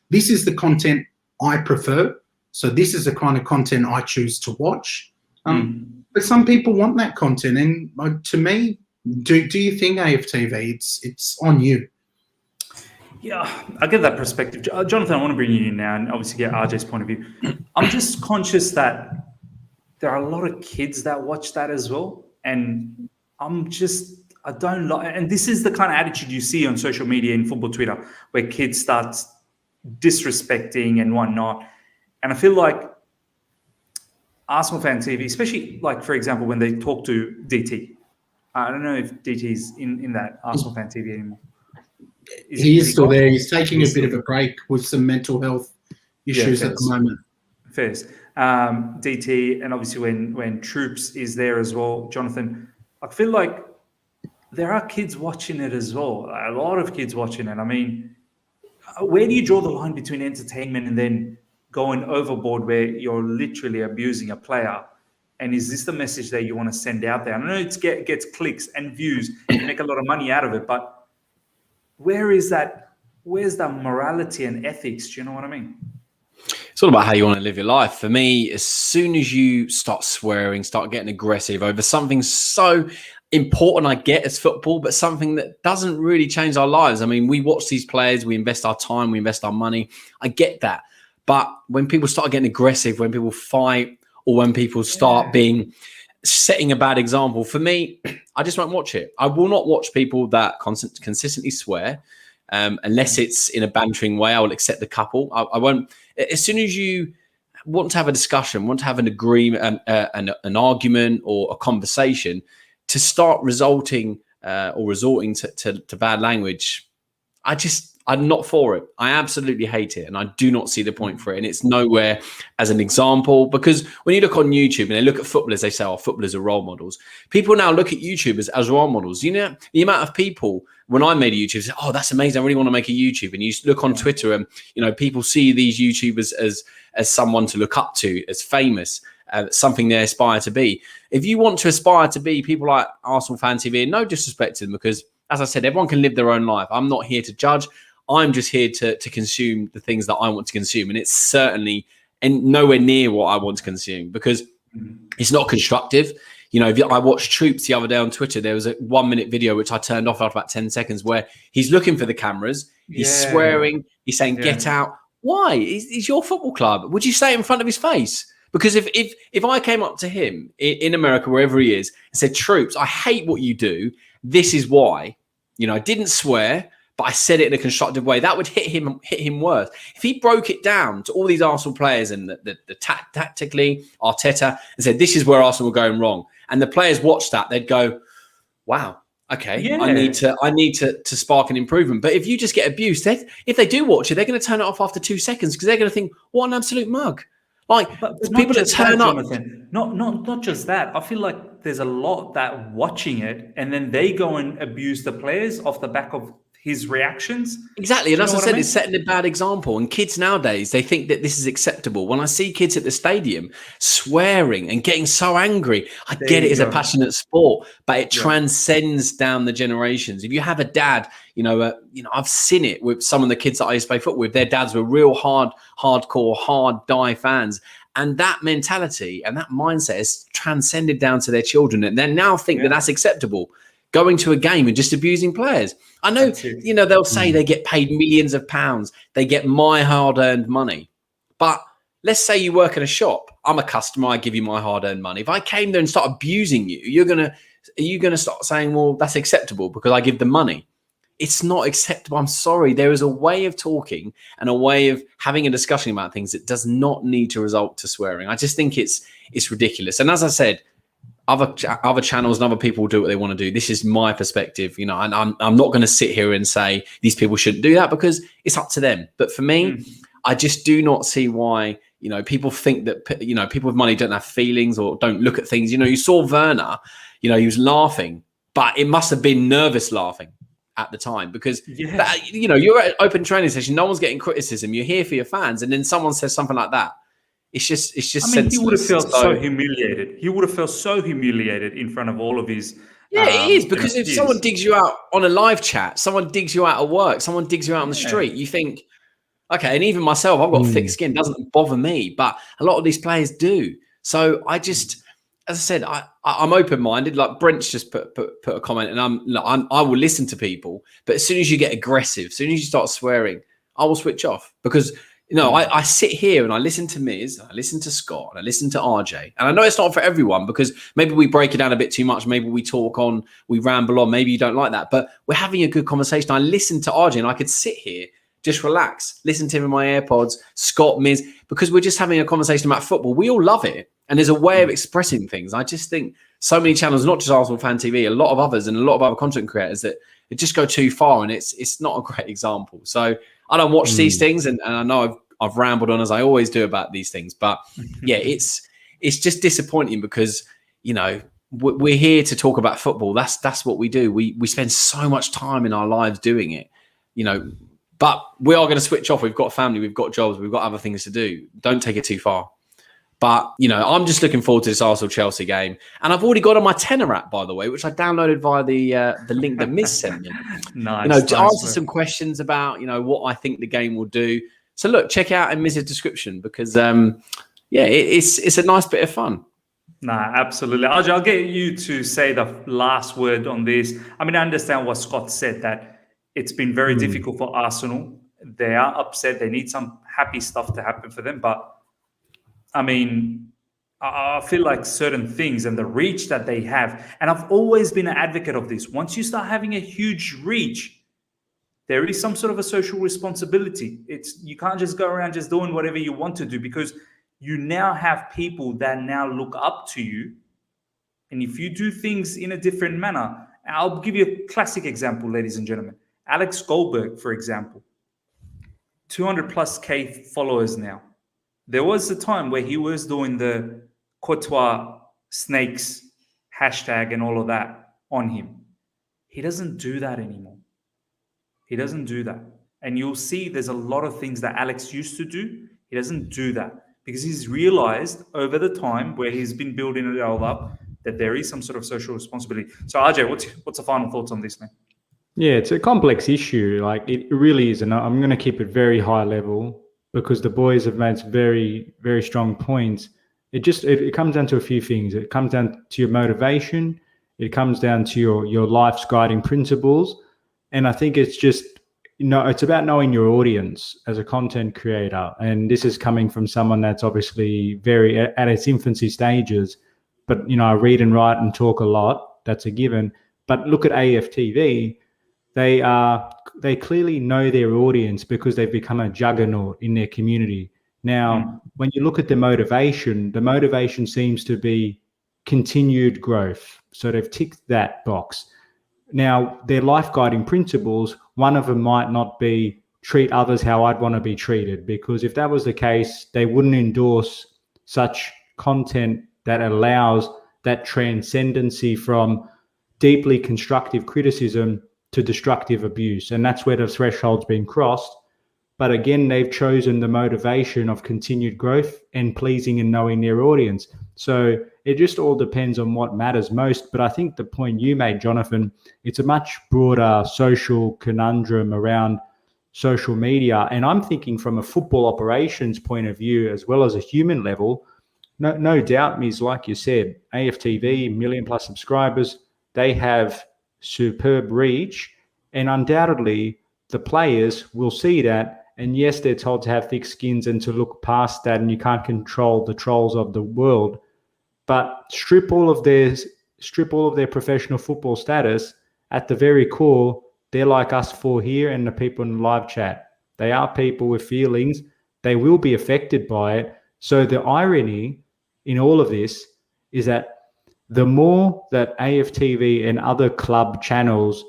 this is the content I prefer. So this is the kind of content I choose to watch. But some people want that content. And to me, do you think AFTV, it's on you? Yeah, I get that perspective. Johnathan, I want to bring you in now and obviously get RJ's point of view. I'm just conscious that there are a lot of kids that watch that as well. And I don't like, and this is the kind of attitude you see on social media in football Twitter, where kids start disrespecting and whatnot. And I feel like Arsenal Fan TV, especially like, for example, when they talk to DT, I don't know if DT's in that Arsenal Fan TV anymore. He is still there. He's taking a bit of a break with some mental health issues at the moment. Fairs. DT, and obviously when Troops is there as well, Johnathan, I feel like there are kids watching it as well. A lot of kids watching it. I mean, where do you draw the line between entertainment and then going overboard where you're literally abusing a player? And is this the message that you want to send out there? I know it gets clicks and views, you make a lot of money out of it, but where's that morality and ethics? Do you know what I mean? It's all about how you want to live your life. For me, as soon as you start swearing, start getting aggressive over something so important, I get, as football, but something that doesn't really change our lives. I mean, we watch these players, we invest our time, we invest our money. I get that. But when people start getting aggressive, when people fight, or when people start setting a bad example, for me, I just won't watch it. I will not watch people that consistently swear. Unless it's in a bantering way, I will accept the couple. I won't. As soon as you want to have a discussion, want to have an agreement, an argument or a conversation, to start resorting to bad language, I'm not for it. I absolutely hate it, and I do not see the point for it. And it's nowhere as an example, because when you look on YouTube and they look at footballers, they say, "Oh, footballers are role models." People now look at YouTubers as role models. You know, the amount of people, when I made a YouTube, say, "Oh, that's amazing. I really want to make a YouTube." And you look on Twitter and, people see these YouTubers as someone to look up to, as famous, something they aspire to be. If you want to aspire to be people like Arsenal Fan TV, and no disrespect to them, because as I said, everyone can live their own life. I'm not here to judge. I'm just here to consume the things that I want to consume. And it's certainly nowhere near what I want to consume, because it's not constructive. I watched Troops the other day on Twitter. There was a 1-minute video, which I turned off after about 10 seconds, where he's looking for the cameras. He's swearing. He's saying, "Get out." Why? It's your football club. Would you say it in front of his face? Because if I came up to him in America, wherever he is, and said, "Troops, I hate what you do. This is why." I didn't swear, but I said it in a constructive way, that would hit him worse. If he broke it down to all these Arsenal players and the tactically, Arteta, and said, "This is where Arsenal were going wrong," and the players watched that, they'd go, "Wow, okay, I need to spark an improvement." But if you just get abused, if they do watch it, they're going to turn it off after 2 seconds, because they're going to think, "What an absolute mug." Like, but people that turn up. Johnathan, not just that. I feel like there's a lot that watching it and then they go and abuse the players off the back of his reactions. Exactly. And Do you as know I what said, mean? it's setting a bad example. And kids nowadays, they think that this is acceptable. When I see kids at the stadium swearing and getting so angry, I There get it you as a go. passionate sport, but it Yeah. transcends down the generations. If you have a dad, I've seen it with some of the kids that I used to play football with. Their dads were real hardcore, hard die fans. And that mentality and that mindset has transcended down to their children. And they now think that that's acceptable. Going to a game and just abusing players. I know, That's it. they'll say they get paid millions of pounds. They get my hard-earned money. But let's say you work in a shop. I'm a customer. I give you my hard-earned money. If I came there and start abusing you, are you gonna start saying, well, that's acceptable because I give them money? It's not acceptable. I'm sorry. There is a way of talking and a way of having a discussion about things that does not need to result to swearing. I just think it's ridiculous. And as I said, other channels and other people do what they want to do. This is my perspective, and I'm not going to sit here and say these people shouldn't do that because it's up to them. But for me, I just do not see why, people think that, people with money don't have feelings or don't look at things. You saw Werner, he was laughing, but it must have been nervous laughing at the time because, you're at an open training session. No one's getting criticism. You're here for your fans. And then someone says something like that. It's just He would have senseless. felt so humiliated. He would have felt so humiliated in front of all of his. Yeah, it is because if peers. someone digs you out on a live chat, someone digs you out at work, someone digs you out on the street, you think, okay, and even myself, I've got thick skin, doesn't bother me, but a lot of these players do. So I just, as I said, I'm open-minded. Like Brent's just put a comment, and I will listen to people, but as soon as you get aggressive, as soon as you start swearing, I will switch off because. I sit here and I listen to Miz, I listen to Scott, and I listen to RJ. And I know it's not for everyone because maybe we break it down a bit too much. Maybe we talk on, we ramble on. Maybe you don't like that. But we're having a good conversation. I listen to RJ and I could sit here, just relax, listen to him in my AirPods, Scott, Miz, because we're just having a conversation about football. We all love it. And there's a way of expressing things. I just think so many channels, not just Arsenal Fan TV, a lot of others and a lot of other content creators that it just go too far. And it's not a great example. So I don't watch these things, and I know I've rambled on as I always do about these things, but yeah, it's just disappointing because we're here to talk about football. That's what we do. We spend so much time in our lives doing it, but we are going to switch off. We've got a family, we've got jobs, we've got other things to do. Don't take it too far. But I'm just looking forward to this Arsenal Chelsea game, and I've already got on my Tenor app, by the way, which I downloaded via the link that Miz sent me. To answer some questions about what I think the game will do. So look, check out in Miz's description because it's a nice bit of fun. Nah, absolutely. Ajay, I'll get you to say the last word on this. I mean, I understand what Scott said, that it's been very difficult for Arsenal. They are upset. They need some happy stuff to happen for them, but I mean, I feel like certain things and the reach that they have, and I've always been an advocate of this. Once you start having a huge reach, there is some sort of a social responsibility. You can't just go around just doing whatever you want to do because you now have people that now look up to you. And if you do things in a different manner, I'll give you a classic example, ladies and gentlemen. Alex Goldberg, for example, 200+K followers now. There was a time where he was doing the Courtois snakes hashtag and all of that on him. He doesn't do that anymore. He doesn't do that. And you'll see there's a lot of things that Alex used to do. He doesn't do that because he's realized over the time where he's been building it all up that there is some sort of social responsibility. So Ajay, what's the final thoughts on this, man? Yeah, it's a complex issue. Like it really is. And I'm going to keep it very high level because the boys have made some very, very strong points. It comes down to a few things. It comes down to your motivation. It comes down to your life's guiding principles. And I think it's just, it's about knowing your audience as a content creator. And this is coming from someone that's obviously very at its infancy stages. But, I read and write and talk a lot. That's a given. But look at AFTV. They clearly know their audience because they've become a juggernaut in their community. Now, when you look at the motivation seems to be continued growth. So they've ticked that box. Now, their life guiding principles, one of them might not be treat others how I'd want to be treated, because if that was the case, they wouldn't endorse such content that allows that transcendency from deeply constructive criticism to destructive abuse. And that's where the threshold's been crossed. But again, they've chosen the motivation of continued growth and pleasing and knowing their audience. So it just all depends on what matters most. But I think the point you made, Johnathan, it's a much broader social conundrum around social media. And I'm thinking from a football operations point of view, as well as a human level, no doubt, Miz, like you said, AFTV, million plus subscribers, they have superb reach. And undoubtedly, the players will see that. And yes, they're told to have thick skins and to look past that, and you can't control the trolls of the world. But strip all of their professional football status. At the very core, they're like us four here and the people in the live chat. They are people with feelings. They will be affected by it. So the irony in all of this is that the more that AFTV and other club channels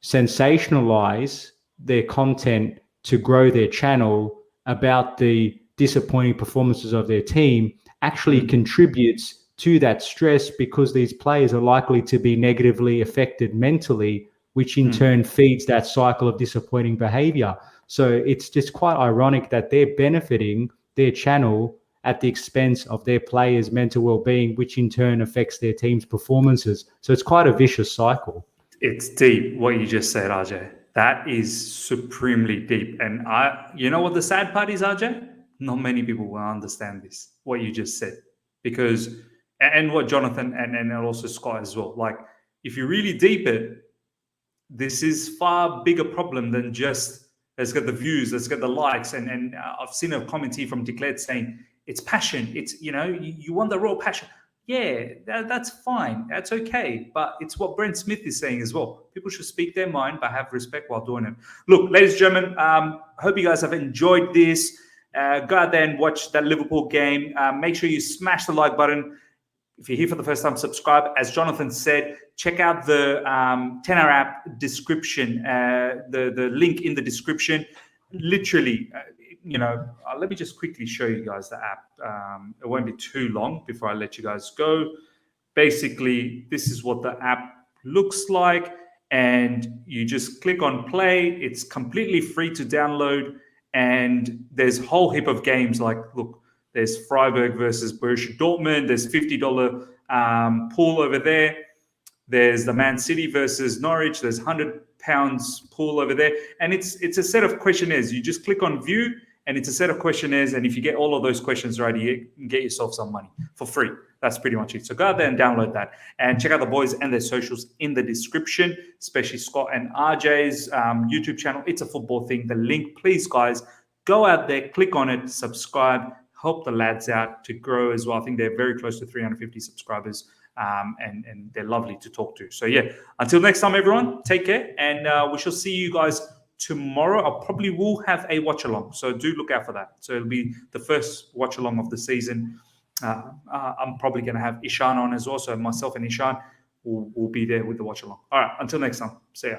sensationalize their content to grow their channel about the disappointing performances of their team, actually contributes to that stress, because these players are likely to be negatively affected mentally, which in turn feeds that cycle of disappointing behavior. So it's just quite ironic that they're benefiting their channel at the expense of their players' mental well-being, which in turn affects their team's performances. So it's quite a vicious cycle. It's deep what you just said, RJ. That is supremely deep. And you know what the sad part is, RJ? Not many people will understand this, what you just said. Because, and what Johnathan and also Scott as well, like, if you really deep it, this is far bigger problem than just, let's get the views, let's get the likes. And I've seen a comment here from Declared saying, it's passion. It's, you want the raw passion. Yeah, that's fine. That's okay. But it's what Brent Smith is saying as well. People should speak their mind, but have respect while doing it. Look, ladies and gentlemen, hope you guys have enjoyed this. Go out there and watch that Liverpool game. Make sure you smash the like button. If you're here for the first time, subscribe. As Johnathan said, check out the Tenor app description, the link in the description. Literally, let me just quickly show you guys the app. It won't be too long before I let you guys go. Basically, this is what the app looks like. And you just click on play. It's completely free to download. And there's a whole heap of games like, look, there's Freiburg versus Borussia Dortmund. There's $50 pool over there. There's the Man City versus Norwich. There's £100 pool over there. And it's a set of questionnaires. You just click on view, and it's a set of questionnaires. And if you get all of those questions right, you can get yourself some money for free. That's pretty much it. So go out there and download that. And check out the boys and their socials in the description, especially Scott and RJ's YouTube channel. It's a football thing. The link, please, guys, go out there, click on it, subscribe, help the lads out to grow as well. I think they're very close to 350 subscribers. And they're lovely to talk to. So yeah, until next time, everyone, take care, and we shall see you guys tomorrow. I probably will have a watch along, so do look out for that. So it'll be the first watch along of the season. I'm probably going to have Ishan on as well, so myself and Ishan will be there with the watch along. All right, until next time, see ya.